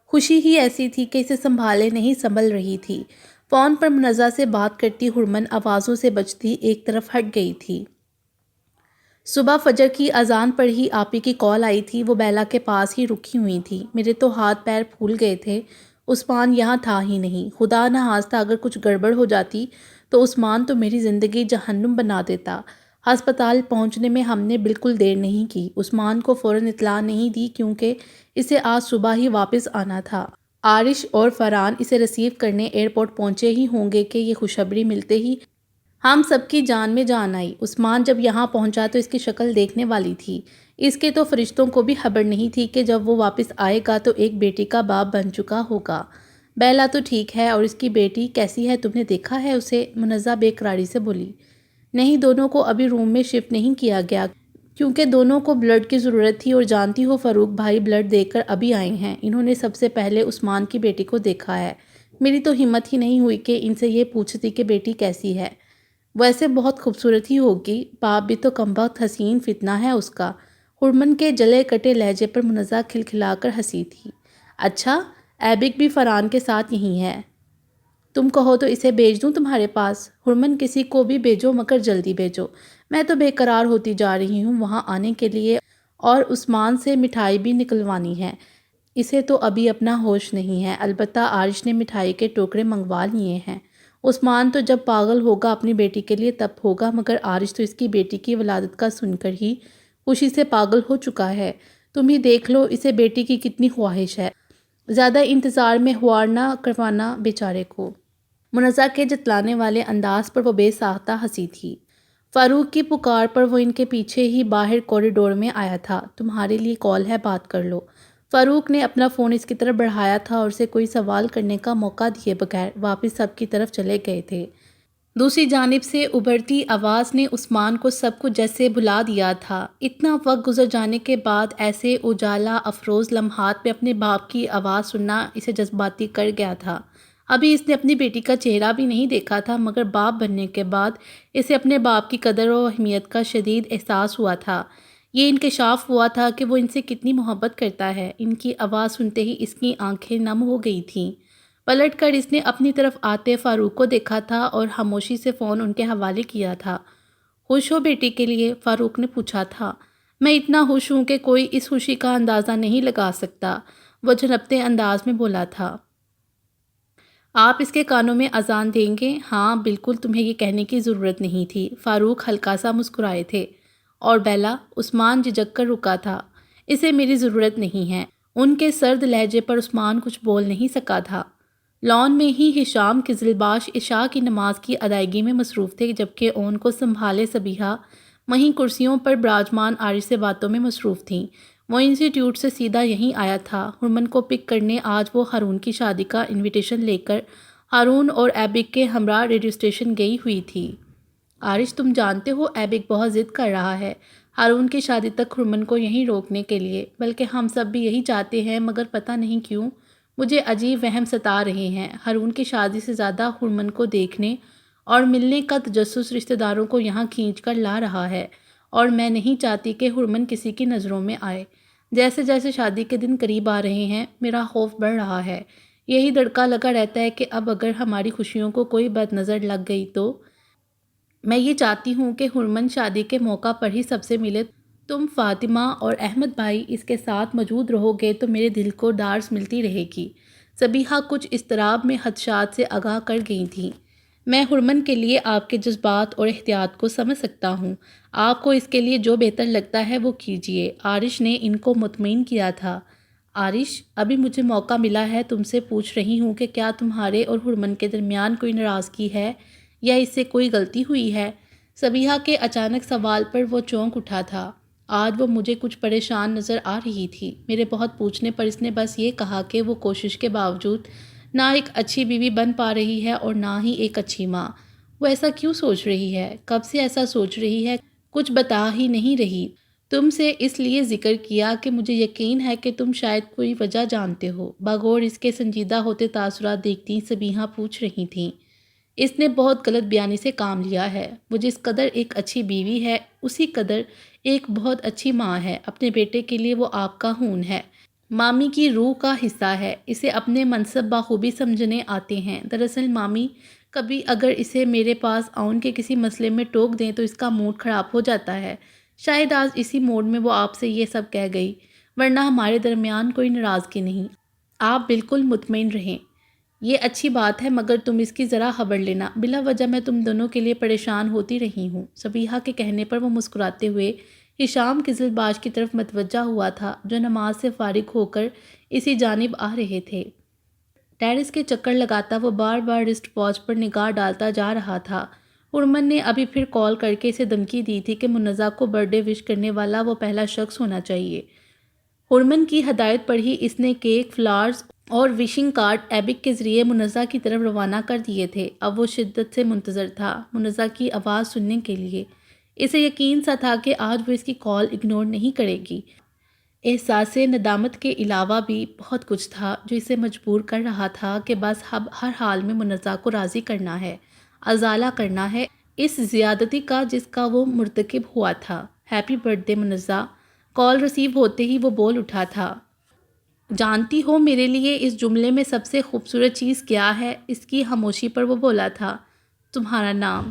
خوشی ہی ایسی تھی کہ اسے سنبھالے نہیں سنبھل رہی تھی۔ فون پر منزہ سے بات کرتی ہرمن آوازوں سے بچتی ایک طرف ہٹ گئی تھی۔ صبح فجر کی اذان پر ہی آپی کی کال آئی تھی۔ وہ بیلا کے پاس ہی رکی ہوئی تھی۔ میرے تو ہاتھ پیر پھول گئے تھے۔ عثمان یہاں تھا ہی نہیں۔ خدا نہ خواستہ اگر کچھ گڑبڑ ہو جاتی تو عثمان تو میری زندگی جہنم بنا دیتا۔ ہسپتال پہنچنے میں ہم نے بالکل دیر نہیں کی۔ عثمان کو فوراً اطلاع نہیں دی کیونکہ اسے آج صبح ہی واپس آنا تھا۔ عارش اور فرحان اسے ریسیو کرنے ایئرپورٹ پہنچے ہی ہوں گے کہ یہ خوشخبری ملتے ہی ہم سب کی جان میں جان آئی۔ عثمان جب یہاں پہنچا تو اس کی شکل دیکھنے والی تھی۔ اس کے تو فرشتوں کو بھی خبر نہیں تھی کہ جب وہ واپس آئے گا تو ایک بیٹی کا باپ بن چکا ہوگا۔ بیلا تو ٹھیک ہے، اور اس کی بیٹی کیسی ہے؟ تم نے دیکھا ہے اسے؟ منزہ بے قراری سے بولی۔ نہیں، دونوں کو ابھی روم میں شفٹ نہیں کیا گیا کیونکہ دونوں کو بلڈ کی ضرورت تھی، اور جانتی ہو فاروق بھائی بلڈ دے کر ابھی آئے ہیں۔ انہوں نے سب سے پہلے عثمان کی بیٹی کو دیکھا ہے۔ میری تو ہمت ہی نہیں ہوئی کہ ان سے یہ پوچھتی کہ بیٹی کیسی ہے۔ ویسے بہت خوبصورت ہی ہوگی، باپ بھی تو کمبخت حسین فتنہ ہے اس کا۔ ہرمن کے جلے کٹے لہجے پر منزہ کھلکھلا کر ہنسی تھی۔ اچھا، ایبک بھی فرحان کے ساتھ یہیں ہے؟ تم کہو تو اسے بھیج دوں تمہارے پاس؟ ہرمن کسی کو بھی بھیجو مگر جلدی بھیجو۔ میں تو بے قرار ہوتی جا رہی ہوں وہاں آنے کے لیے، اور عثمان سے مٹھائی بھی نکلوانی ہے۔ اسے تو ابھی اپنا ہوش نہیں ہے۔ البتہ عارش نے مٹھائی کے ٹوکرے منگوا لیے ہیں۔ عثمان تو جب پاگل ہوگا اپنی بیٹی کے لیے تب ہوگا، مگر عارش تو اس کی بیٹی کی ولادت کا سن کر ہی خوشی سے پاگل ہو چکا ہے۔ تم ہی دیکھ لو اسے بیٹی کی کتنی خواہش ہے۔ زیادہ انتظار میں ہوار نہ کروانا بیچارے کو۔ منزہ کے جتلانے والے انداز پر وہ بے ساختہ ہنسی تھی۔ فاروق کی پکار پر وہ ان کے پیچھے ہی باہر کوریڈور میں آیا تھا۔ تمہارے لیے کال ہے، بات کر لو۔ فاروق نے اپنا فون اس کی طرف بڑھایا تھا اور اسے کوئی سوال کرنے کا موقع دیے بغیر واپس سب کی طرف چلے گئے تھے۔ دوسری جانب سے ابھرتی آواز نے عثمان کو سب کچھ جیسے بھلا دیا تھا۔ اتنا وقت گزر جانے کے بعد ایسے اجالا افروز لمحات میں اپنے باپ کی آواز سننا اسے جذباتی کر گیا تھا۔ ابھی اس نے اپنی بیٹی کا چہرہ بھی نہیں دیکھا تھا، مگر باپ بننے کے بعد اسے اپنے باپ کی قدر و اہمیت کا شدید احساس ہوا تھا۔ یہ انکشاف ہوا تھا کہ وہ ان سے کتنی محبت کرتا ہے۔ ان کی آواز سنتے ہی اس کی آنکھیں نم ہو گئی تھیں۔ پلٹ کر اس نے اپنی طرف آتے فاروق کو دیکھا تھا اور خاموشی سے فون ان کے حوالے کیا تھا۔ خوش ہو بیٹی کے لیے؟ فاروق نے پوچھا تھا۔ میں اتنا خوش ہوں کہ کوئی اس خوشی کا اندازہ نہیں لگا سکتا، وہ جھنپتے انداز میں بولا تھا۔ آپ اس کے کانوں میں اذان دیں گے؟ ہاں بالکل، تمہیں یہ کہنے کی ضرورت نہیں تھی۔ فاروق ہلکا سا مسکرائے تھے۔ اور بیلا؟ عثمان جھجک کر رکا تھا۔ اسے میری ضرورت نہیں ہے۔ ان کے سرد لہجے پر عثمان کچھ بول نہیں سکا تھا۔ لان میں ہی ہشام قزلباش عشاء کی نماز کی ادائیگی میں مصروف تھے، جبکہ اون کو سنبھالے صبیحہ وہیں کرسیوں پر براجمان عارش سے باتوں میں مصروف تھیں۔ وہ انسٹی ٹیوٹ سے سیدھا یہیں آیا تھا ہرمن کو پک کرنے۔ آج وہ ہارون کی شادی کا انویٹیشن لے کر ہارون اور ایبک کے ہمراہ ریڈیو اسٹیشن گئی ہوئی تھی۔ عارش، تم جانتے ہو ایبک بہت ضد کر رہا ہے۔ ہارون کی شادی تک حرمن کو یہیں روکنے کے لیے، بلکہ ہم سب بھی یہی چاہتے ہیں، مگر پتہ نہیں کیوں مجھے عجیب وہم ستا رہے ہیں۔ ہارون کی شادی سے زیادہ حرمن کو دیکھنے اور ملنے کا تجسس رشتہ داروں کو یہاں کھینچ کر لا رہا ہے، اور میں نہیں چاہتی کہ حرمن کسی کی نظروں میں آئے۔ جیسے جیسے شادی کے دن قریب آ رہے ہیں میرا خوف بڑھ رہا ہے۔ یہی دڑکا لگا رہتا ہے کہ اب اگر ہماری خوشیوں کو کوئی بد نظر لگ گئی تو۔ میں یہ چاہتی ہوں کہ حرمن شادی کے موقع پر ہی سب سے ملے۔ تم، فاطمہ اور احمد بھائی اس کے ساتھ موجود رہو گے تو میرے دل کو ڈارس ملتی رہے گی۔ صبیحہ کچھ اضطراب میں خدشات سے آگاہ کر گئی تھیں۔ میں حرمن کے لیے آپ کے جذبات اور احتیاط کو سمجھ سکتا ہوں۔ آپ کو اس کے لیے جو بہتر لگتا ہے وہ کیجیے۔ عارش نے ان کو مطمئن کیا تھا۔ عارش، ابھی مجھے موقع ملا ہے تم سے پوچھ رہی ہوں کہ کیا تمہارے اور حرمن کے درمیان کوئی ناراضگی ہے یا اس سے کوئی غلطی ہوئی ہے؟ صبیحہ کے اچانک سوال پر وہ چونک اٹھا تھا۔ آج وہ مجھے کچھ پریشان نظر آ رہی تھی۔ میرے بہت پوچھنے پر اس نے بس یہ کہا کہ وہ کوشش کے باوجود نہ ایک اچھی بیوی بن پا رہی ہے اور نہ ہی ایک اچھی ماں۔ وہ ایسا کیوں سوچ رہی ہے؟ کب سے ایسا سوچ رہی ہے؟ کچھ بتا ہی نہیں رہی۔ تم سے اس لیے ذکر کیا کہ مجھے یقین ہے کہ تم شاید کوئی وجہ جانتے ہو۔ بغور اس کے سنجیدہ ہوتے تاثرات دیکھتی صبیحہ پوچھ رہی تھیں۔ اس نے بہت غلط بیانی سے کام لیا ہے۔ وہ جس قدر ایک اچھی بیوی ہے اسی قدر ایک بہت اچھی ماں ہے۔ اپنے بیٹے کے لیے وہ آپ کا خون ہے، مامی کی روح کا حصہ ہے۔ اسے اپنے منصب بخوبی سمجھنے آتے ہیں۔ دراصل مامی کبھی اگر اسے میرے پاس آن کے کسی مسئلے میں ٹوک دیں تو اس کا موڈ خراب ہو جاتا ہے۔ شاید آج اسی موڈ میں وہ آپ سے یہ سب کہہ گئی، ورنہ ہمارے درمیان کوئی ناراضگی نہیں۔ آپ بالکل مطمئن رہیں۔ یہ اچھی بات ہے، مگر تم اس کی ذرا خبر لینا۔ بلا وجہ میں تم دونوں کے لیے پریشان ہوتی رہی ہوں۔ صبیحہ کے کہنے پر وہ مسکراتے ہوئے ہشام قزل باش کی طرف متوجہ ہوا تھا جو نماز سے فارغ ہو کر اسی جانب آ رہے تھے۔ ٹیرس کے چکر لگاتا وہ بار بار رسٹ واچ پر نگاہ ڈالتا جا رہا تھا۔ حرمن نے ابھی پھر کال کر کے اسے دھمکی دی تھی کہ منزہ کو برتھ ڈے وش کرنے والا وہ پہلا شخص ہونا چاہیے۔ حرمن کی ہدایت پر ہی اس نے کیک، فلاورز اور وشنگ کارڈ ایبک کے ذریعے منزہ کی طرف روانہ کر دیے تھے۔ اب وہ شدت سے منتظر تھا منزہ کی آواز سننے کے لیے۔ اسے یقین سا تھا کہ آج وہ اس کی کال اگنور نہیں کرے گی۔ احساس ندامت کے علاوہ بھی بہت کچھ تھا جو اسے مجبور کر رہا تھا کہ بس اب ہر حال میں منزہ کو راضی کرنا ہے، ازالہ کرنا ہے اس زیادتی کا جس کا وہ مرتکب ہوا تھا۔ Happy birthday Munazza. Call receive ہوتے ہی وہ بول اٹھا تھا۔ جانتی ہو میرے لیے اس جملے میں سب سے خوبصورت چیز کیا ہے؟ اس کی خاموشی پر وہ بولا تھا، تمہارا نام۔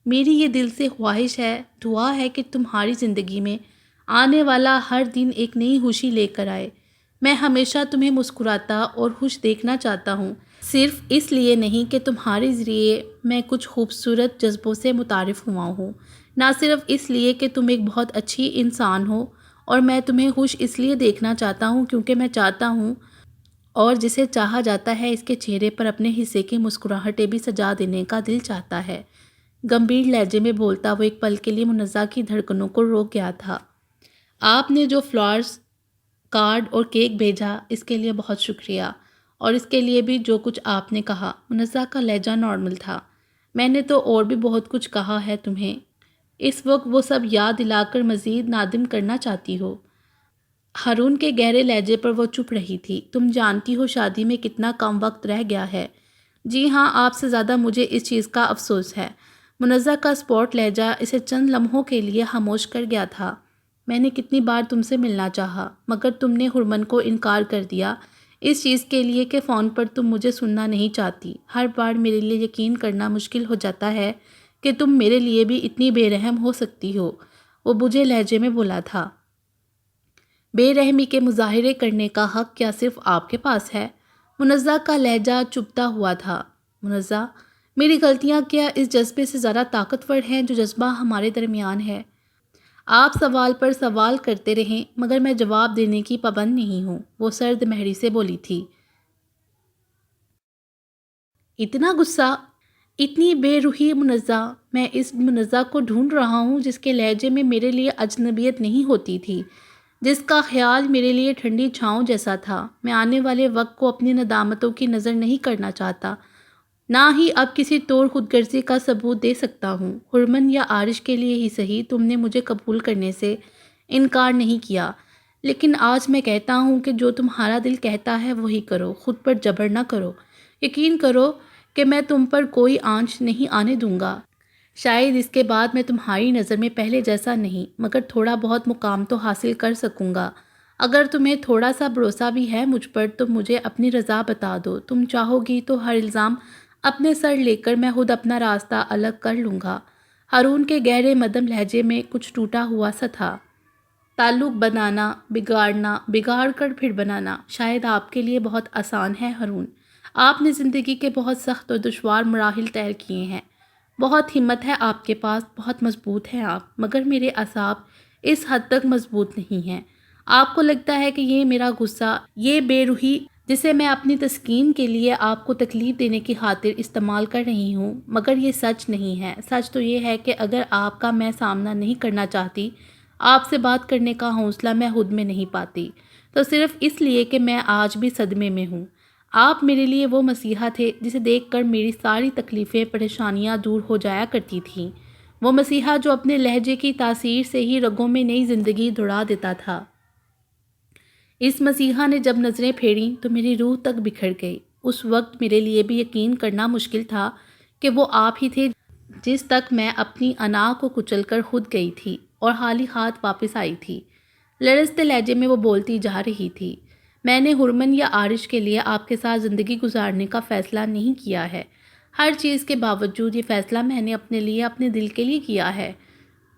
میری یہ دل سے خواہش ہے، دعا ہے کہ تمہاری زندگی میں آنے والا ہر دن ایک نئی خوشی لے کر آئے۔ میں ہمیشہ تمہیں مسکراتا اور خوش دیکھنا چاہتا ہوں، صرف اس لیے نہیں کہ تمہارے ذریعے میں کچھ خوبصورت جذبوں سے متعارف ہوا ہوں، نہ صرف اس لیے کہ تم ایک بہت اچھی انسان ہو، اور میں تمہیں خوش اس لیے دیکھنا چاہتا ہوں کیونکہ میں چاہتا ہوں، اور جسے چاہا جاتا ہے اس کے چہرے پر اپنے حصے کی مسکراہٹیں بھی سجا دینے کا دل چاہتا ہے۔ گمبھیر لہجے میں بولتا وہ ایک پل کے لیے منزہ کی دھڑکنوں کو روک گیا تھا۔ آپ نے جو فلاورز، کارڈ اور کیک بھیجا اس کے لیے بہت شکریہ، اور اس کے لیے بھی جو کچھ آپ نے کہا۔ منزہ کا لہجہ نارمل تھا۔ میں نے تو اور بھی بہت کچھ کہا ہے تمہیں۔ اس وقت وہ سب یاد دلا کر مزید نادم کرنا چاہتی ہو؟ ہارون کے گہرے لہجے پر وہ چپ رہی تھی۔ تم جانتی ہو شادی میں کتنا کم وقت رہ گیا ہے؟ جی ہاں، آپ سے زیادہ مجھے اس چیز کا افسوس ہے۔ منزہ کا سپورٹ لہجہ اسے چند لمحوں کے لیے خاموش کر گیا تھا۔ میں نے کتنی بار تم سے ملنا چاہا، مگر تم نے حرمن کو انکار کر دیا، اس چیز کے لیے کہ فون پر تم مجھے سننا نہیں چاہتی۔ ہر بار میرے لیے یقین کرنا مشکل ہو جاتا ہے کہ تم میرے لیے بھی اتنی بے رحم ہو سکتی ہو، وہ بجھے لہجے میں بولا تھا۔ بے رحمی کے مظاہرے کرنے کا حق کیا صرف آپ کے پاس ہے؟ منزہ کا لہجہ چبھتا ہوا تھا۔ منزہ، میری غلطیاں کیا اس جذبے سے زیادہ طاقتور ہیں جو جذبہ ہمارے درمیان ہے؟ آپ سوال پر سوال کرتے رہیں مگر میں جواب دینے کی پابند نہیں ہوں، وہ سرد مہری سے بولی تھی۔ اتنا غصہ، اتنی بے روحی منزہ، میں اس منزہ کو ڈھونڈ رہا ہوں جس کے لہجے میں میرے لیے اجنبیت نہیں ہوتی تھی، جس کا خیال میرے لیے ٹھنڈی چھاؤں جیسا تھا۔ میں آنے والے وقت کو اپنی ندامتوں کی نظر نہیں کرنا چاہتا، نہ ہی اب کسی طور خود غرضی کا ثبوت دے سکتا ہوں۔ حرمن یا عارش کے لیے ہی صحیح تم نے مجھے قبول کرنے سے انکار نہیں کیا، لیکن آج میں کہتا ہوں کہ جو تمہارا دل کہتا ہے وہی کرو، خود پر جبر نہ کرو۔ یقین کرو کہ میں تم پر کوئی آنچ نہیں آنے دوں گا۔ شاید اس کے بعد میں تمہاری نظر میں پہلے جیسا نہیں مگر تھوڑا بہت مقام تو حاصل کر سکوں گا۔ اگر تمہیں تھوڑا سا بھروسہ بھی ہے مجھ پر تو مجھے اپنی رضا بتا دو، تم چاہو گی تو ہر الزام اپنے سر لے کر میں خود اپنا راستہ الگ کر لوں گا۔ ہارون کے گہرے مدھم لہجے میں کچھ ٹوٹا ہوا سا تھا۔ تعلق بنانا، بگاڑنا، بگاڑ کر پھر بنانا شاید آپ کے لیے بہت آسان ہے ہارون۔ آپ نے زندگی کے بہت سخت اور دشوار مراحل طے کیے ہیں، بہت ہمت ہے آپ کے پاس، بہت مضبوط ہیں آپ، مگر میرے اعصاب اس حد تک مضبوط نہیں ہیں۔ آپ کو لگتا ہے کہ یہ میرا غصہ، یہ بے روحی جسے میں اپنی تسکین کے لیے آپ کو تکلیف دینے کی خاطر استعمال کر رہی ہوں، مگر یہ سچ نہیں ہے۔ سچ تو یہ ہے کہ اگر آپ کا میں سامنا نہیں کرنا چاہتی، آپ سے بات کرنے کا حوصلہ میں خود میں نہیں پاتی، تو صرف اس لیے کہ میں آج بھی صدمے میں ہوں۔ آپ میرے لیے وہ مسیحا تھے جسے دیکھ کر میری ساری تکلیفیں، پریشانیاں دور ہو جایا کرتی تھیں، وہ مسیحا جو اپنے لہجے کی تاثیر سے ہی رگوں میں نئی زندگی دوڑا دیتا تھا۔ اس مسیحا نے جب نظریں پھیریں تو میری روح تک بکھر گئی۔ اس وقت میرے لیے بھی یقین کرنا مشکل تھا کہ وہ آپ ہی تھے جس تک میں اپنی انا کو کچل کر خود گئی تھی اور خالی ہاتھ واپس آئی تھی۔ لرزتے لہجے میں وہ بولتی جا رہی تھی، میں نے حرمن یا عارش کے لیے آپ کے ساتھ زندگی گزارنے کا فیصلہ نہیں کیا ہے۔ ہر چیز کے باوجود یہ فیصلہ میں نے اپنے لیے، اپنے دل کے لیے کیا ہے،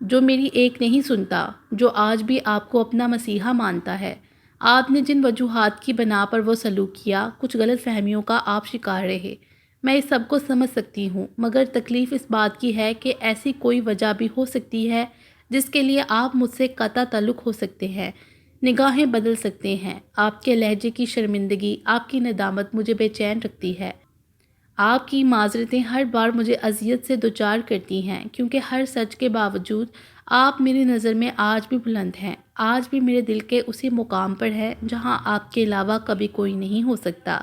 جو میری ایک نہیں سنتا، جو آج بھی آپ کو اپنا مسیحا مانتا ہے۔ آپ نے جن وجوہات کی بنا پر وہ سلوک کیا، کچھ غلط فہمیوں کا آپ شکار رہے، میں اس سب کو سمجھ سکتی ہوں، مگر تکلیف اس بات کی ہے کہ ایسی کوئی وجہ بھی ہو سکتی ہے جس کے لیے آپ مجھ سے قطع تعلق ہو سکتے ہیں، نگاہیں بدل سکتے ہیں۔ آپ کے لہجے کی شرمندگی، آپ کی ندامت مجھے بے چین رکھتی ہے۔ آپ کی معذرتیں ہر بار مجھے اذیت سے دوچار کرتی ہیں، کیونکہ ہر سچ کے باوجود آپ میری نظر میں آج بھی بلند ہیں، آج بھی میرے دل کے اسی مقام پر ہے جہاں آپ کے علاوہ کبھی کوئی نہیں ہو سکتا۔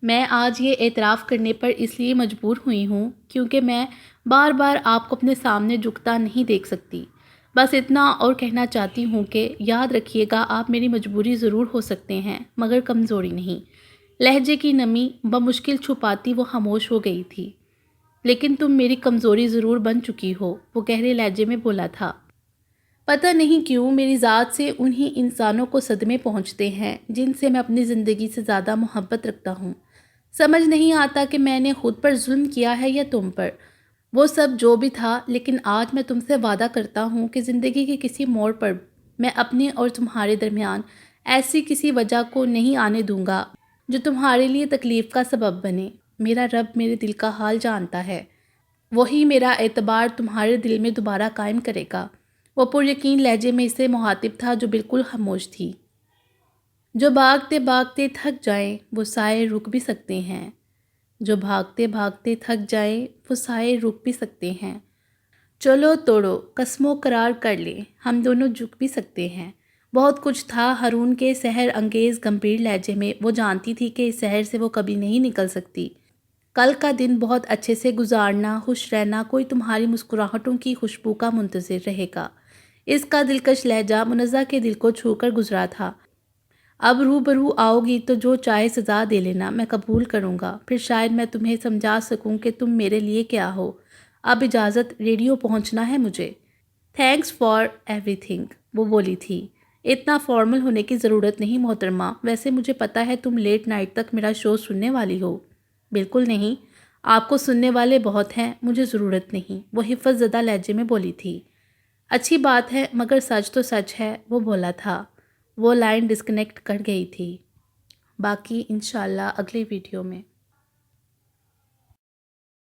میں آج یہ اعتراف کرنے پر اس لیے مجبور ہوئی ہوں کیونکہ میں بار بار آپ کو اپنے سامنے جھکتا نہیں دیکھ سکتی۔ بس اتنا اور کہنا چاہتی ہوں کہ یاد رکھیے گا، آپ میری مجبوری ضرور ہو سکتے ہیں مگر کمزوری نہیں۔ لہجے کی نمی بمشکل چھپاتی وہ خاموش ہو گئی تھی۔ لیکن تم میری کمزوری ضرور بن چکی ہو، وہ گہرے لہجے میں بولا تھا۔ پتہ نہیں کیوں میری ذات سے انہی انسانوں کو صدمے پہنچتے ہیں جن سے میں اپنی زندگی سے زیادہ محبت رکھتا ہوں۔ سمجھ نہیں آتا کہ میں نے خود پر ظلم کیا ہے یا تم پر۔ وہ سب جو بھی تھا، لیکن آج میں تم سے وعدہ کرتا ہوں کہ زندگی کے کسی موڑ پر میں اپنے اور تمہارے درمیان ایسی کسی وجہ کو نہیں آنے دوں گا جو تمہارے لیے تکلیف کا سبب بنے۔ میرا رب میرے دل کا حال جانتا ہے، وہی میرا اعتبار تمہارے دل میں دوبارہ قائم کرے گا۔ وہ پر یقین لہجے میں اسے مخاطب تھا جو بالکل خاموش تھی۔ جو بھاگتے بھاگتے تھک جائیں وہ سائے رک بھی سکتے ہیں، جو بھاگتے بھاگتے تھک جائیں وہ سائے رک بھی سکتے ہیں۔ چلو توڑو قسم و قرار کر لیں، ہم دونوں جھک بھی سکتے ہیں۔ بہت کچھ تھا ہارون کے سحر انگیز گمبھیر لہجے میں۔ وہ جانتی تھی کہ اس سحر سے وہ کبھی نہیں نکل سکتی۔ کل کا دن بہت اچھے سے گزارنا، خوش رہنا، کوئی تمہاری مسکراہٹوں کی خوشبو کا منتظر رہے گا۔ اس کا دلکش لہجہ منزہ کے دل کو چھو کر گزرا تھا۔ اب روبرو آؤ گی تو جو چاہے سزا دے لینا، میں قبول کروں گا، پھر شاید میں تمہیں سمجھا سکوں کہ تم میرے لیے کیا ہو۔ اب اجازت، ریڈیو پہنچنا ہے مجھے۔ تھینکس فار ایوری تھنگ، وہ بولی تھی۔ اتنا فارمل ہونے کی ضرورت نہیں محترمہ، ویسے مجھے پتہ ہے تم لیٹ نائٹ تک میرا شو سننے والی ہو۔ بالکل نہیں، آپ کو سننے والے بہت ہیں، مجھے ضرورت نہیں، وہ حفظ زدہ لہجے میں بولی تھی۔ اچھی بات ہے مگر سچ تو سچ ہے، وہ بولا تھا۔ وہ لائن ڈسکنیکٹ کر گئی تھی۔ باقی انشاءاللہ اگلی ویڈیو میں۔